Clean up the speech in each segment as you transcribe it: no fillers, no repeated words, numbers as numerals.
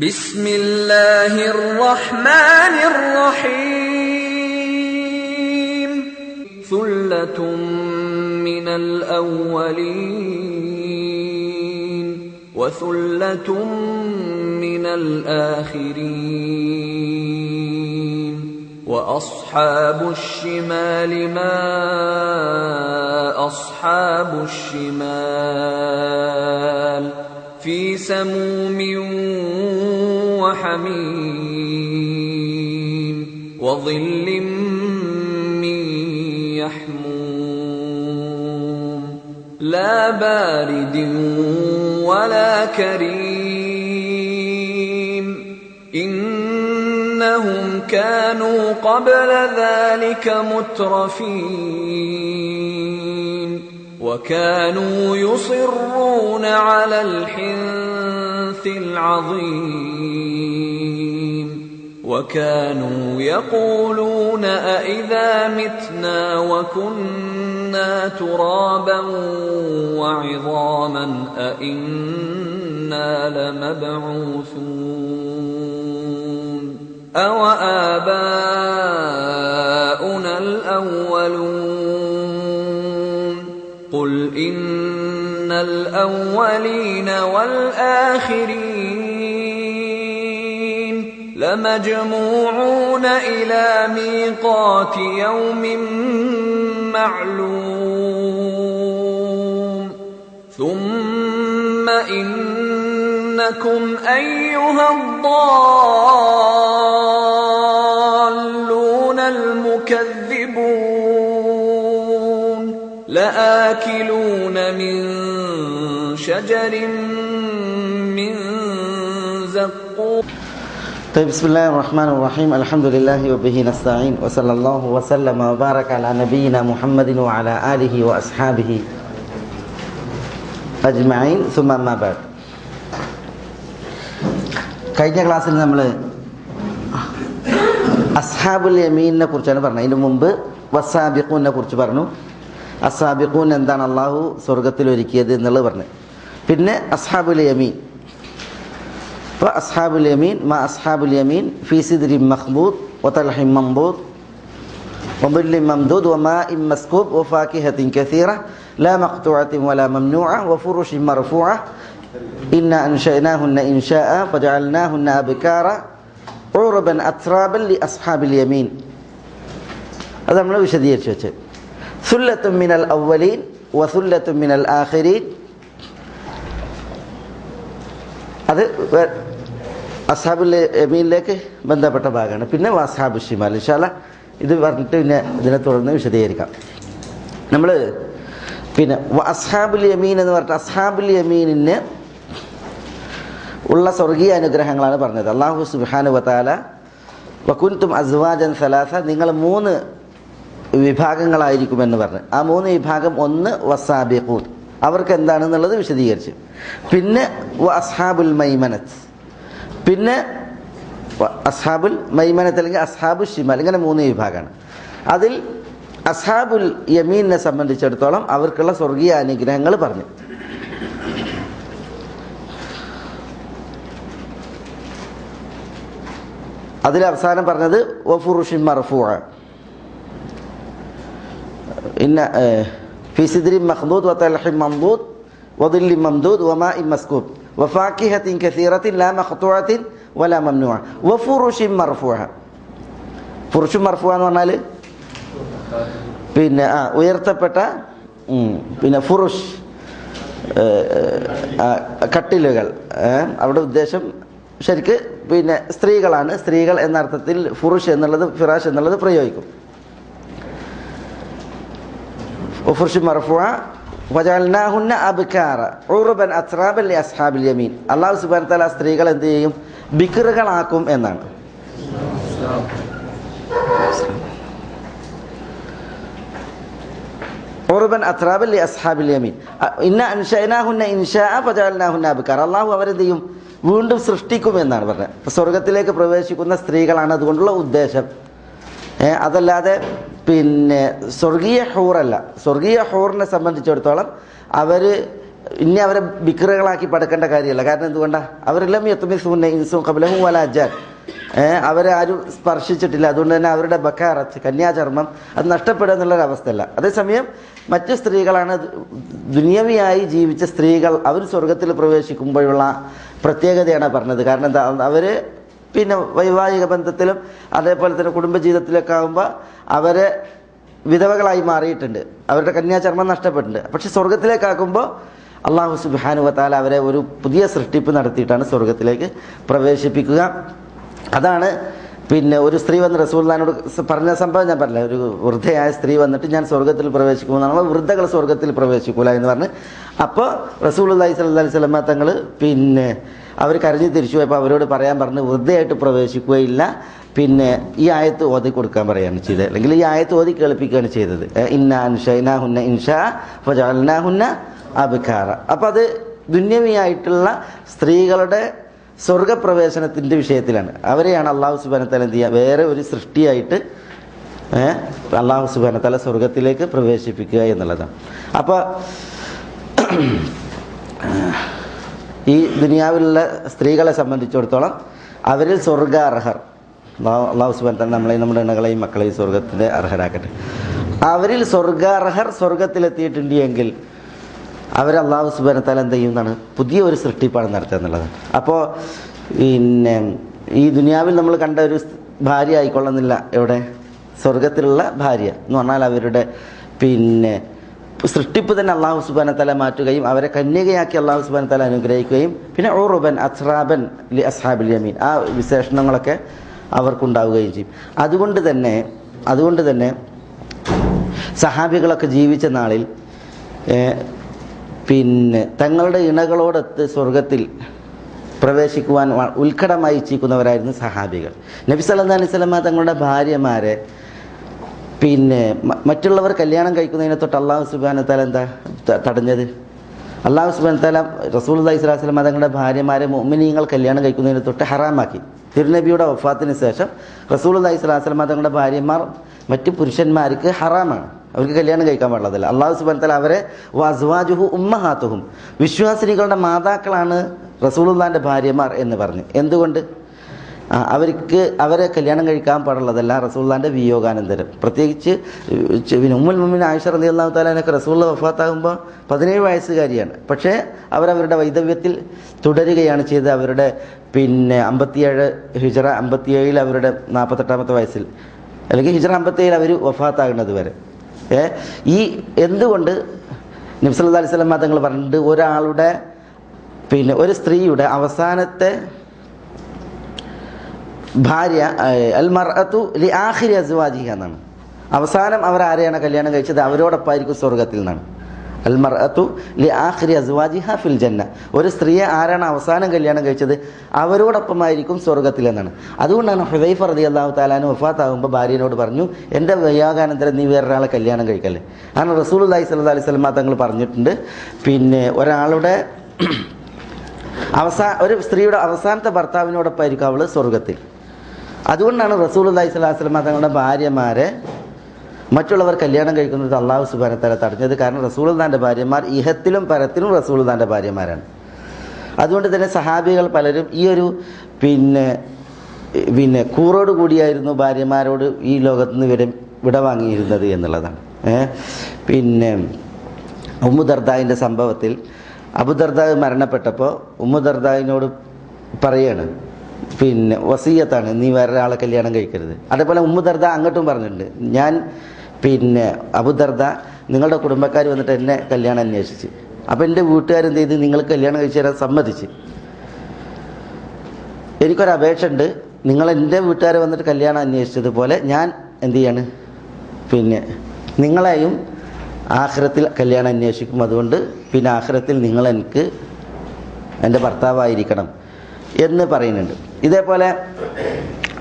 ബിസ്മില്ലാഹിർ റഹ്മാനിർ റഹീം. സുല്ലത്തും മിനൽ അവ്വലീൻ വസുല്ലത്തും മിനൽ ആഖിരീൻ. وأصحاب الشمال ما أصحاب الشمال في سموم وحميم وظل من يحموم لا بارد ولا كريم إنهم كانوا قبل ذلك مترفين وكانوا يصرون على الحنث العظيم وكانوا يقولون أئذا متنا وكنا ترابا وعظاما أئنا لمبعوثون أوآباؤنا الأولون قل إن الأولين والآخرين لمجموعون إلى ميقات يوم معلوم ثم إنكم أيها الضالون المكذبون لآكلون من شجر من زقوم. بسم الله الرحمن الرحيم. الحمد لله وبه نستعين وصلى الله وسلم وبارك على نبينا محمد وعلى آله وأصحابه أجمعين ثم ما بعد. കഴിഞ്ഞ ക്ലാസ്സിൽ നമ്മൾ അസ്ഹാബുൽ യമീനിനെ കുറിച്ചാണ് പറഞ്ഞത്. അതിന് മുമ്പ് വസ്സാബിഖൂനെ കുറിച്ച് പറഞ്ഞു. അസ്സാബിഖൂൻ എന്താണ് അള്ളാഹു സ്വർഗത്തിൽ ഒരുക്കിയത് എന്നുള്ളത് പറഞ്ഞു. പിന്നെ അസ്ഹാബുൽ യമീൻ. അപ്പോൾ അസ്ഹാബുൽ യമീൻ മാ അസ്ഹാബുൽ യമീൻ ഫീ സിദ്രിൻ മഖ്ബൂദ് വതൽഹിൻ മംബൂദ് വബില്ലിൻ മംദൂദ് വമാഇൻ മസ്കൂബ് വഫാകിഹത്തിൻ കസീറ ലാ മഖ്തൂഅത്തിൻ വലാ മംനൂഅ വഫുറുഷിൻ മർഫൂഅ ഇന്ന അൻശഅനാഹുന്ന ഇൻശാഅ ഫജഅൽനാഹുന്ന അബ്കാറ ഉറബൻ അത്റാബൻ ലി അസ്ഹാബിൽ യമീൻ. അത് നമ്മൾ വിശദീകരിച്ച് വെച്ച്. സുല്ലത്തും മിനൽ അവ്വലീൻ വസുല്ലത്തും മിനൽ ആഖിരീൻ. അത് അസ്ഹാബുൽ യമീനിലേക്ക് ബന്ധപ്പെട്ട ഭാഗമാണ്. പിന്നെ വസ്ഹാബു ഷിമാൽ. ഇൻഷാ അല്ലാഹ് ഇത് പറഞ്ഞിട്ട് പിന്നെ ഇതിനെ തുടർന്ന് വിശദീകരിക്കാം. നമ്മൾ പിന്നെ അസ്ഹാബുൽ യമീൻ എന്ന് പറഞ്ഞിട്ട് അസ്ഹാബുൽ യമീനിന് ഉള്ള സ്വർഗീയ അനുഗ്രഹങ്ങളാണ് പറഞ്ഞത്. അല്ലാഹു സുബ്ഹാനഹു വ തആല വകുൻതും അസ്വാജൻ സലാസ, നിങ്ങൾ 3 വിഭാഗങ്ങളായിരിക്കുമെന്ന് പറഞ്ഞു. ആ 3 വിഭാഗം, ഒന്ന് വസ്സാബിഖൂൻ, അവർക്ക് എന്താണെന്നുള്ളത് വിശദീകരിച്ചു. പിന്നെ അസ്ഹാബുൽ മൈമനത്ത്, പിന്നെ അസ്ഹാബുൽ മൈമനത്ത് അല്ലെങ്കിൽ അസ്ഹാബുൽ ഷിമാൽ, ഇങ്ങനെ 3 വിഭാഗമാണ്. അതിൽ അസ്ഹാബുൽ യമീനിനെ സംബന്ധിച്ചിടത്തോളം അവർക്കുള്ള സ്വർഗീയ അനുഗ്രഹങ്ങൾ പറഞ്ഞു. അതിൽ അവസാനം പറഞ്ഞത് വഫുറുഷിൻ മർഫൂഅ ഇന്ന ഫീ സിദ്രിൻ മഖ്ദൂദ് വതൽഹിൻ മംദൂദ് വദില്ലിൻ മംദൂദ് വമാഇൻ മസ്കൂബ് വഫാകിഹത്തിൻ കസീറത്തിൻ ലാ മഖ്തൂഅത്തിൻ വലാ മംനൂഅ വഫുറുഷിൻ മർഫൂഅ. ഫുറുഷുൻ മർഫൂഅ എന്ന് പറഞ്ഞാൽ പിന്നെ ഉയർത്തപ്പെട്ട പിന്നെ ഫുറുഷ് കട്ടിലുകൾ. അവിടെ ഉദ്ദേശം ശരിക്ക് പിന്നെ സ്ത്രീകളാണ്. സ്ത്രീകൾ എന്ന അർത്ഥത്തിൽ ഫുറുഷ് എന്നുള്ളത് ഫിറാഷ് എന്നുള്ളത് പ്രയോഗിക്കും. ഫുറുഷ് മർഫൂഅ വജഅൽനാഹുന്ന അബ്കാറ ഉറബൻ അത്റാബൻ ലി അസ്ഹാബിൽ യമീൻ. അല്ലാഹു സുബ്ഹാനഹു വ തആല സ്ത്രീകൾ എന്ത് ചെയ്യും? ബിക്റുകളാക്കും എന്നാണ്. ഉറബൻ അത്റാബൻ ലി അസ്ഹാബിൽ യമീൻ. ഇന്ന അൻശഅനാഹുന്ന ഇൻശാഅ ഫജഅൽനാഹുന്ന അബ്കാറ. അല്ലാഹു അവരെന്ത് ചെയ്യും? വീണ്ടും സൃഷ്ടിക്കുമെന്നാണ് പറഞ്ഞത്. അപ്പോൾ സ്വർഗത്തിലേക്ക് പ്രവേശിക്കുന്ന സ്ത്രീകളാണ് അതുകൊണ്ടുള്ള ഉദ്ദേശം. അതല്ലാതെ പിന്നെ സ്വർഗീയ ഹൂറല്ല. സ്വർഗീയ ഹൂറിനെ സംബന്ധിച്ചിടത്തോളം അവർ ഇനി അവരെ ബിക്രകളാക്കി പടക്കേണ്ട കാര്യമല്ല. കാരണം എന്തുകൊണ്ടാണ്? അവരെല്ലാം യത്മിസൂന ഇൻസും ഖബ്ലഹും വലാ ജാൻ, അവരെ ആരും സ്പർശിച്ചിട്ടില്ല. അതുകൊണ്ട് തന്നെ അവരുടെ ബക്കാറത്ത് കന്യാചർമ്മം അത് നഷ്ടപ്പെടുക എന്നുള്ളൊരവസ്ഥയല്ല. അതേസമയം മറ്റു സ്ത്രീകളാണ് ദുനിയവിയായി ജീവിച്ച സ്ത്രീകൾ, അവർ സ്വർഗത്തിൽ പ്രവേശിക്കുമ്പോഴുള്ള പ്രത്യേകതയാണ് പറഞ്ഞത്. കാരണം എന്താ, അവർ പിന്നെ വൈവാഹിക ബന്ധത്തിലും അതേപോലെ തന്നെ കുടുംബജീവിതത്തിലൊക്കെ ആകുമ്പോൾ അവരെ വിധവകളായി മാറിയിട്ടുണ്ട്, അവരുടെ കന്യാചർമ്മം നഷ്ടപ്പെട്ടിട്ടുണ്ട്. പക്ഷെ സ്വർഗത്തിലേക്കാക്കുമ്പോൾ അള്ളാഹു സുബ്ഹാനഹു വ തആല അവരെ ഒരു പുതിയ സൃഷ്ടിപ്പ് നടത്തിയിട്ടാണ് സ്വർഗത്തിലേക്ക് പ്രവേശിപ്പിക്കുക. അതാണ് പിന്നെ ഒരു സ്ത്രീ വന്ന് റസൂലുള്ളാഹിനോട് പറഞ്ഞ സംഭവം ഞാൻ പറഞ്ഞില്ല. ഒരു വൃദ്ധയായ സ്ത്രീ വന്നിട്ട് ഞാൻ സ്വർഗത്തിൽ പ്രവേശിക്കുമെന്നാണ്, വൃദ്ധകൾ സ്വർഗത്തിൽ പ്രവേശിക്കൂല എന്ന് പറഞ്ഞ്. അപ്പോൾ റസൂലുള്ളാഹി സ്വല്ലല്ലാഹി അലൈഹി വസല്ലം തങ്ങൾ പിന്നെ അവർ കരഞ്ഞു തിരിച്ചു പോയപ്പോൾ അവരോട് പറയാൻ പറഞ്ഞ് വൃദ്ധയായിട്ട് പ്രവേശിക്കുകയില്ല, പിന്നെ ഈ ആയത്ത് ഓതി കൊടുക്കാൻ പറയുകയാണ് ചെയ്തത്, അല്ലെങ്കിൽ ഈ ആയത്ത് ഓതി കേൾപ്പിക്കുകയാണ് ചെയ്തത്. ഇന്നാ അൻശഅനാഹുന്ന ഇൻഷാ ഫജഅൽനാഹുന്ന അബ്കാറ. അപ്പം അത് ദുന്യവിയായിട്ടുള്ള സ്ത്രീകളുടെ സ്വർഗപ്രവേശനത്തിൻ്റെ വിഷയത്തിലാണ്. അവരെയാണ് അള്ളാഹു സുബ്ഹാനഹു വ തആല എന്ത് ചെയ്യുക, വേറെ ഒരു സൃഷ്ടിയായിട്ട് അള്ളാഹു സുബ്ഹാനഹു വ തആല സ്വർഗത്തിലേക്ക് പ്രവേശിപ്പിക്കുക എന്നുള്ളതാണ്. അപ്പോൾ ഈ ദുനിയാവിലുള്ള സ്ത്രീകളെ സംബന്ധിച്ചിടത്തോളം അവരിൽ സ്വർഗാർഹർ, അള്ളാഹു സുബ്ഹാനഹു വ തആല നമ്മളെയും നമ്മുടെ ഇണകളെയും മക്കളെയും സ്വർഗത്തിൻ്റെ അർഹരാക്കട്ടെ. അവരിൽ സ്വർഗാർഹർ സ്വർഗത്തിലെത്തിയിട്ടുണ്ട് എങ്കിൽ അവർ അള്ളാഹു സുബ്ഹാനഹു വ തആല എന്ത് ചെയ്യുന്നതാണ്, പുതിയ ഒരു സൃഷ്ടിപ്പാണ് നടത്തുക എന്നുള്ളതാണ്. അപ്പോൾ പിന്നെ ഈ ദുനിയാവിൽ നമ്മൾ കണ്ട ഒരു ഭാര്യ ആയിക്കൊള്ളുന്നില്ല, എവിടെ സ്വർഗത്തിലുള്ള ഭാര്യ എന്ന് പറഞ്ഞാൽ അവരുടെ പിന്നെ സൃഷ്ടിപ്പ് തന്നെ അള്ളാഹു സുബ്ഹാനഹു വ തആല മാറ്റുകയും അവരെ കന്യകയാക്കി അള്ളാഹു സുബ്ഹാനഹു വ തആല അനുഗ്രഹിക്കുകയും പിന്നെ ഉറുബൻ അസ്റാബൻ ലി അസ്ഹാബിൽ യമീൻ, ആ വിശേഷണങ്ങളൊക്കെ അവർക്കുണ്ടാവുകയും ചെയ്യും. അതുകൊണ്ട് തന്നെ സഹാബികളൊക്കെ ജീവിച്ച നാളിൽ പിന്നെ തങ്ങളുടെ ഇണകളോടൊത്ത് സ്വർഗത്തിൽ പ്രവേശിക്കുവാൻ ഉത്കടമായി ഇച്ഛിക്കുന്നവരായിരുന്നു സഹാബികൾ. നബി സല്ലല്ലാഹു അലൈഹി വസല്ലം തങ്ങളുടെ ഭാര്യമാരെ പിന്നെ മറ്റുള്ളവർ കല്യാണം കഴിക്കുന്നതിനെ തൊട്ട് അള്ളാഹു സുബ്ഹാനഹു വ തആല എന്താ തടഞ്ഞത്? അള്ളാഹു സുബ്ഹാനഹു വ തആല റസൂലുള്ളാഹി സ്വല്ലല്ലാഹു അലൈഹി വസല്ലം തങ്ങളുടെ ഭാര്യമാരെ മുഅ്മിനീങ്ങൾ കല്യാണം കഴിക്കുന്നതിനെ തൊട്ട് ഹറാമാക്കി. തിരുനബിയുടെ വഫാത്തിന് ശേഷം റസൂലുള്ളാഹി സ്വല്ലല്ലാഹു അലൈഹി വസല്ലം തങ്ങളുടെ ഭാര്യമാർ മറ്റു പുരുഷന്മാർക്ക് ഹറാമാണ്, അവർക്ക് കല്യാണം കഴിക്കാൻ പാടുള്ളതല്ല. അള്ളാഹു സുബ്ഹാനഹു വ തആല അവരെ വഅസ്വാജുഹു ഉമ്മഹാത്തുഹും, വിശ്വാസിനികളുടെ മാതാക്കളാണ് റസൂലുള്ളാഹിന്റെ ഭാര്യമാർ എന്ന് പറഞ്ഞു. എന്തുകൊണ്ട്? അവരെ കല്യാണം കഴിക്കാൻ പാടുള്ളതല്ല റസൂലുള്ളാഹിന്റെ വിയോഗാനന്തരം. പ്രത്യേകിച്ച് ഉമ്മുൽ മുഅ്മിനീൻ ആയിഷ റളിയല്ലാഹു തആല അൻഹ റസൂലുള്ളാഹി വഫാത്താകുമ്പോൾ 17 വയസ്സുകാരിയാണ്. പക്ഷേ അവരവരുടെ വൈദവ്യത്തിൽ തുടരുകയാണ് ചെയ്തത്. അവരുടെ പിന്നെ 57 ഹിജ്റ 57 അവരുടെ 48ാമത്തെ വയസ്സിൽ, അല്ലെങ്കിൽ ഹിജ്റ 57 അവർ വഫാത്താകുന്നത് വരെ. ഈ എന്തുകൊണ്ട് നബി സല്ലല്ലാഹു അലൈഹി വസല്ലം തങ്ങൾ പറഞ്ഞിട്ട് ഒരാളുടെ പിന്നെ ഒരു സ്ത്രീയുടെ അവസാനത്തെ ഭാര്യ അൽ മർഅതു ലി ആഖിരി അസ്വാജിഹ എന്നാണ്. അവസാനം അവർ ആരെയാണ് കല്യാണം കഴിച്ചത് അവരോടൊപ്പമായിരിക്കും സ്വർഗത്തിൽ നിന്നാണ്. അൽ മർഅതു ലി ആഖിരി അസ്വാജിഹ ഫിൽ ജന്ന, ഒരു സ്ത്രീയെ ആരാണ് അവസാനം കല്യാണം കഴിച്ചത് അവരോടൊപ്പമായിരിക്കും സ്വർഗത്തിൽ എന്നാണ്. അതുകൊണ്ടാണ് ഹുദൈഫ റളിയല്ലാഹു തആല അൻഹു വഫാത്താകുമ്പോൾ ഭാര്യയോട് പറഞ്ഞു, എൻ്റെ വിയോഗാനന്തരം നീ വേറൊരാളെ കല്യാണം കഴിക്കല്ലേ. കാരണം റസൂലുള്ളാഹി സ്വല്ലല്ലാഹു അലൈഹി വസല്ലം തങ്ങൾ പറഞ്ഞിട്ടുണ്ട്, പിന്നെ ഒരാളുടെ ഒരു സ്ത്രീയുടെ അവസാനത്തെ ഭർത്താവിനോടൊപ്പമായിരിക്കും അവൾ സ്വർഗത്തിൽ. അതുകൊണ്ടാണ് റസൂലുള്ളാഹി സ്വല്ലല്ലാഹു അലൈഹി വസല്ലം തങ്ങളുടെ ഭാര്യമാരെ മറ്റുള്ളവർ കല്യാണം കഴിക്കുന്നത് അള്ളാഹു സുബ്ഹാനഹു വ തആല തടഞ്ഞത്. കാരണം റസൂലുള്ളാഹിന്റെ ഭാര്യമാർ ഇഹത്തിലും പരത്തിലും റസൂലുള്ളാഹിന്റെ ഭാര്യമാരാണ്. അതുകൊണ്ട് തന്നെ സഹാബികൾ പലരും ഈ ഒരു പിന്നെ കൂറോട് കൂടിയായിരുന്നു ഭാര്യമാരോട് ഈ ലോകത്ത് നിന്ന് വിടവാങ്ങിയിരുന്നത് എന്നുള്ളതാണ്. പിന്നെ ഉമ്മു ദർദായിൻ്റെ സംഭവത്തിൽ അബൂദർദാ മരണപ്പെട്ടപ്പോൾ ഉമ്മു ദർദായിനോട് പറയാണ്, പിന്നെ വസിയത്താണ് നീ വേറൊരാളെ കല്യാണം കഴിക്കരുത്. അതേപോലെ ഉമ്മു ദർദ അങ്ങോട്ടും പറഞ്ഞിട്ടുണ്ട്, ഞാൻ പിന്നെ അബൂദർദാ നിങ്ങളുടെ കുടുംബക്കാർ വന്നിട്ട് എന്നെ കല്യാണം അന്വേഷിച്ച്, അപ്പോൾ എൻ്റെ വീട്ടുകാരെന്ത് ചെയ്ത് നിങ്ങൾക്ക് കല്യാണം കഴിച്ചു തരാൻ സമ്മതിച്ച്. എനിക്കൊരപേക്ഷ ഉണ്ട്, നിങ്ങൾ എൻ്റെ വീട്ടുകാരെ വന്നിട്ട് കല്യാണം അന്വേഷിച്ചതുപോലെ ഞാൻ എന്ത് ചെയ്യാണ്, പിന്നെ നിങ്ങളെയും ആഖിറത്തിൽ കല്യാണം അന്വേഷിക്കും. അതുകൊണ്ട് പിന്നെ ആഖിറത്തിൽ നിങ്ങൾ എനിക്ക് എൻ്റെ ഭർത്താവായിരിക്കണം എന്ന് പറയുന്നുണ്ട്. ഇതേപോലെ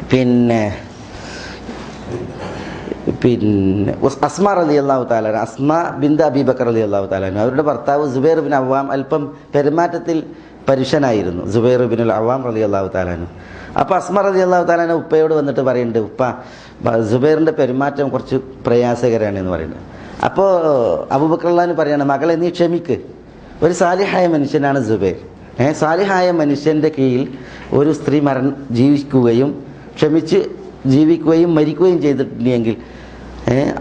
പിന്നെ അസ്മാ റളിയല്ലാഹു തആല, അസ്മാ ബിൻത് അബീ ബക്കർ റളിയല്ലാഹു തആല, അവരുടെ ഭർത്താവ് സുബൈർ ബിൻ അവ്വാം അല്പം പെരുമാറ്റത്തിൽ പരുഷനായിരുന്നു. സുബൈർ ബിൻ അവ്വാം റളിയല്ലാഹു തആല. അപ്പോൾ അസ്മാ റളിയല്ലാഹു തആല ഉപ്പയോട് വന്നിട്ട് പറയുന്നുണ്ട്, ഉപ്പ സുബൈറിൻ്റെ പെരുമാറ്റം കുറച്ച് പ്രയാസകരമാണ് എന്ന് പറയുന്നത്. അപ്പോൾ അബൂബക്കർ റളിയല്ലാഹു പറയാണ്, മകളെ നീ ക്ഷമിക്ക്, ഒരു സാലിഹായ മനുഷ്യനാണ് സുബൈർ. സാലിഹായ മനുഷ്യൻ്റെ കീഴിൽ ഒരു സ്ത്രീ ജീവിക്കുകയും ക്ഷമിച്ച് ജീവിക്കുകയും മരിക്കുകയും ചെയ്തിട്ടുണ്ടെങ്കിൽ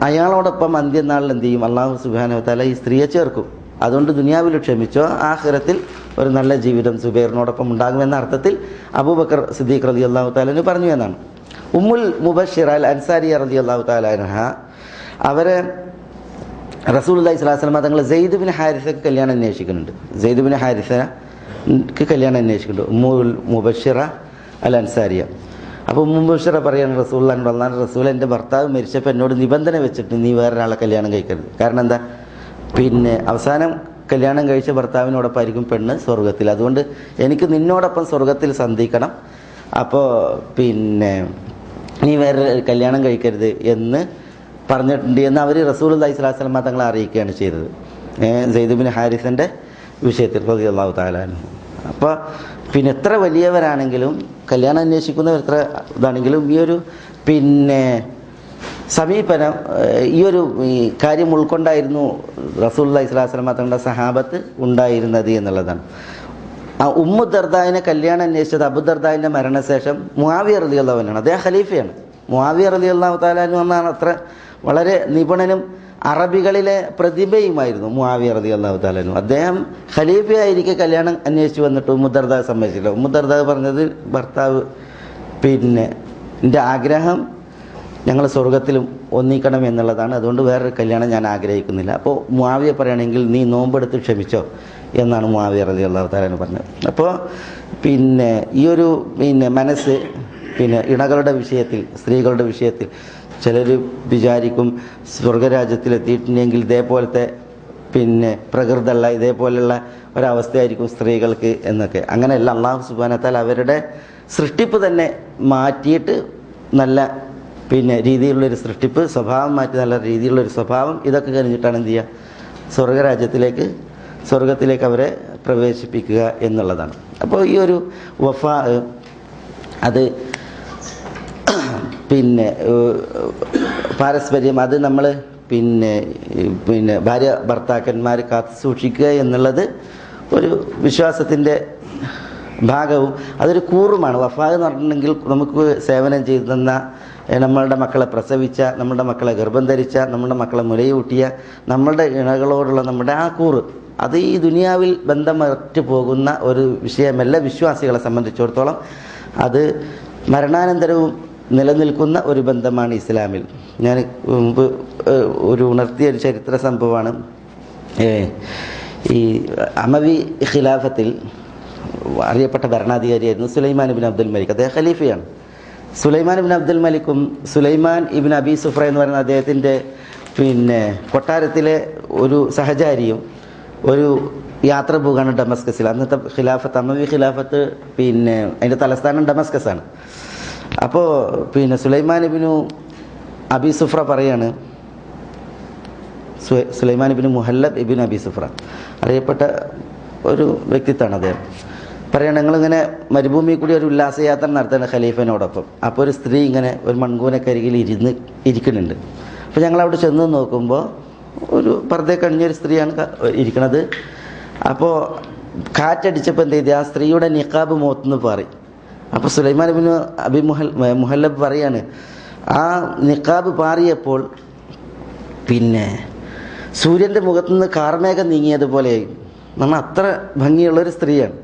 അയാളോടൊപ്പം അന്ത്യനാളിൽ എന്ത് ചെയ്യും? അള്ളാഹു സുബ്ഹാനഹു വ തആല ഈ സ്ത്രീയെ ചേർക്കും. അതുകൊണ്ട് ദുനിയാവിൽ ക്ഷമിച്ചോ ആഖിറത്തിൽ ഒരു നല്ല ജീവിതം സുബൈറിനോടൊപ്പം ഉണ്ടാകുമെന്ന അർത്ഥത്തിൽ അബൂബക്കർ സിദ്ദീഖ് റളിയല്ലാഹു തആല അൻഹു പറഞ്ഞു എന്നാണ്. ഉമ്മുൽ മുബശ്ശിറ അൽ അൻസാരിയ റളിയല്ലാഹു തആല അൻഹ അവരെ റസൂലുള്ളാഹി സ്വല്ലല്ലാഹു അലൈഹി വസല്ലം തങ്ങൾ സെയ്ദ് ബിൻ ഹാരിസക്ക് കല്യാണം അന്വേഷിക്കുന്നുണ്ട്. സെയ്ദ് ബിൻ ഹാരിസക്ക് കല്യാണം അന്വേഷിക്കുന്നുണ്ട്. ഉമ്മുൽ മുബശ്ശിറ അൽ അൻസാരിയ. അപ്പോൾ ഉമ്മു മുബശ്ശിറ പറയാണ് റസൂലുള്ളാഹിനോട്, അല്ലാഹുവിൻ്റെ റസൂൽ, എൻ്റെ ഭർത്താവ് മരിച്ചപ്പോൾ എന്നോട് നിബന്ധന വെച്ചിട്ട് നീ വേറൊരാളെ കല്യാണം കഴിക്കരുത്. കാരണം എന്താ? അവസാനം കല്യാണം കഴിച്ച ഭർത്താവിനോടൊപ്പമായിരിക്കും പെണ്ണ് സ്വർഗത്തിൽ. അതുകൊണ്ട് എനിക്ക് നിന്നോടൊപ്പം സ്വർഗത്തിൽ സന്ധിക്കണം. അപ്പോൾ നീ വേറെ കല്യാണം കഴിക്കരുത് എന്ന് പറഞ്ഞിട്ടുണ്ട് എന്ന് അവർ റസൂലുള്ളാഹി സ്വല്ലല്ലാഹു അലൈഹി വസല്ലം തങ്ങളെ അറിയിക്കുകയാണ് ചെയ്തത് സെയ്ദ് ബിൻ ഹാരിസിൻ്റെ വിഷയത്തിൽ റളിയല്ലാഹു തആല അൻഹു. അപ്പോൾ എത്ര വലിയവരാണെങ്കിലും കല്യാണം അന്വേഷിക്കുന്നവർ എത്ര ഇതാണെങ്കിലും ഈ ഒരു സമീപനം ഈ ഒരു കാര്യം ഉൾക്കൊണ്ടായിരുന്നു റസൂലുള്ളാഹി സ്വല്ലല്ലാഹു അലൈഹി വസല്ലം തങ്ങളുടെ സഹാബത്ത് ഉണ്ടായിരുന്നത് എന്നുള്ളതാണ്. ആ ഉമ്മു ദർദായിനെ കല്യാണം അന്വേഷിച്ചത് അബൂ ദർദായിൻ്റെ മരണശേഷം മുആവിയ റളിയല്ലാഹു അൻഹു ആണ്. അദ്ദേഹം ഖലീഫയാണ്. മുആവിയ റളിയല്ലാഹു തആല അൻഹു എന്നാണ് അത്ര വളരെ നിപുണനും അറബികളിലെ പ്രതിഭയുമായിരുന്നു മുആവിയ റളിയല്ലാഹു തആല അൻഹു. അദ്ദേഹം ഖലീഫയായിരിക്കെ കല്യാണം അന്വേഷിച്ച് വന്നിട്ട് ഉമ്മു ദർദാ സമ്മതിച്ചില്ല. ഉമ്മു ദർദാ പറഞ്ഞത്, ഭർത്താവ് എൻ്റെ ആഗ്രഹം ഞങ്ങൾ സ്വർഗത്തിലും ഒന്നിക്കണം എന്നുള്ളതാണ്, അതുകൊണ്ട് വേറൊരു കല്യാണം ഞാൻ ആഗ്രഹിക്കുന്നില്ല. അപ്പോൾ മുആവിയ പറയുകയാണെങ്കിൽ നീ നോമ്പെടുത്ത് ക്ഷമിച്ചോ എന്നാണ് മുആവിയ റളിയല്ലാഹു തആല അൻഹു പറഞ്ഞത്. അപ്പോൾ ഈ ഒരു മനസ്സ് ഇണകളുടെ വിഷയത്തിൽ, സ്ത്രീകളുടെ വിഷയത്തിൽ ചിലർ വിചാരിക്കും സ്വർഗരാജ്യത്തിലെത്തിയിട്ടുണ്ടെങ്കിൽ ഇതേപോലത്തെ പ്രകൃതമല്ല, ഇതേപോലെയുള്ള ഒരവസ്ഥയായിരിക്കും സ്ത്രീകൾക്ക് എന്നൊക്കെ. അങ്ങനെയല്ല. അല്ലാഹു സുബ്ഹാനഹു വ തആല അവരുടെ സൃഷ്ടിപ്പ് തന്നെ മാറ്റിയിട്ട് നല്ല രീതിയിലുള്ളൊരു സൃഷ്ടിപ്പ്, സ്വഭാവം മാറ്റി നല്ല രീതിയിലുള്ളൊരു സ്വഭാവം, ഇതൊക്കെ കഴിഞ്ഞിട്ടാണ് എന്ത് ചെയ്യുക? സ്വർഗത്തിലേക്ക് അവരെ പ്രവേശിപ്പിക്കുക എന്നുള്ളതാണ്. അപ്പോൾ ഈ ഒരു വഫാ അത് പാരസ്പര്യം അത് നമ്മൾ ഭാര്യ ഭർത്താക്കന്മാർ കാത്തു സൂക്ഷിക്കുക എന്നുള്ളത് ഒരു വിശ്വാസത്തിൻ്റെ ഭാഗവും അതൊരു കൂറുമാണ്. വഫാ എന്ന് പറഞ്ഞിട്ടുണ്ടെങ്കിൽ നമുക്ക് സേവനം ചെയ്തു തന്ന, നമ്മളുടെ മക്കളെ പ്രസവിച്ച, നമ്മുടെ മക്കളെ ഗർഭം ധരിച്ച, നമ്മുടെ മക്കളെ മുലയൂട്ടിയ നമ്മളുടെ ഇണകളോടുള്ള നമ്മുടെ ആ കൂറ്, അത് ഈ ദുനിയാവിൽ ബന്ധമറ്റ് പോകുന്ന ഒരു വിഷയമല്ല. വിശ്വാസികളെ സംബന്ധിച്ചിടത്തോളം അത് മരണാനന്തരവും നിലനിൽക്കുന്ന ഒരു ബന്ധമാണ് ഇസ്ലാമിൽ. ഞാൻ മുമ്പ് ഉണർത്തിയ ഒരു ചരിത്ര സംഭവമാണ്. ഈ അമവി ഖിലാഫത്തിൽ അറിയപ്പെട്ട ഭരണാധികാരിയായിരുന്നു സുലൈമാൻ ഇബ്നു അബ്ദുൽ മലിക്. അദ്ദേഹം ഖലീഫയാണ്. സുലൈമാൻ ഇബ്നു അബ്ദുൽ മലിക്കും സുലൈമാൻ ഇബ്നു അബി സുഫ്ര എന്ന് പറയുന്ന അദ്ദേഹത്തിൻ്റെ കൊട്ടാരത്തിലെ ഒരു സഹചാരിയും ഒരു യാത്ര പോകാണ് ഡമസ്കസിൽ. അന്നത്തെ ഖിലാഫത്ത്, അമവി ഖിലാഫത്ത് അതിൻ്റെ തലസ്ഥാനം ഡമസ്കസാണ്. അപ്പോൾ സുലൈമാൻ ഇബ്നു അബി സുഫ്ര പറയാണ്, സുലൈമാൻ ഇബ്നു മുഹല്ലബ് ഇബ്നു അബി സുഫ്ര അറിയപ്പെട്ട ഒരു വ്യക്തിത്വമാണ് അദ്ദേഹം. പറയുകയാണ്, ഞങ്ങളിങ്ങനെ മരുഭൂമിയിൽ കൂടി ഒരു ഉല്ലാസയാത്ര നടത്തുകയാണ് ഖലീഫിനോടൊപ്പം. അപ്പോൾ ഒരു സ്ത്രീ ഇങ്ങനെ ഒരു മൺകൂനക്കരികിൽ ഇരിക്കുന്നുണ്ട്. അപ്പോൾ ഞങ്ങളവിടെ ചെന്ന് നോക്കുമ്പോൾ ഒരു പർദ്ദ കണിഞ്ഞൊരു സ്ത്രീയാണ് ഇരിക്കുന്നത്. അപ്പോൾ കാറ്റടിച്ചപ്പോൾ എന്ത് ചെയ്ത് ആ സ്ത്രീയുടെ നിഖാബ് മുഖത്തുനിന്ന് പാറി. അപ്പോൾ സുലൈമാൻ ഇബ്നു അബി മുഹല്ലബ് പറയാണ്, ആ നിഖാബ് പാറിയപ്പോൾ സൂര്യൻ്റെ മുഖത്തുനിന്ന് കാർമേഘം നീങ്ങിയതുപോലെയായി. നമ്മൾ അത്ര ഭംഗിയുള്ളൊരു സ്ത്രീയാണ്.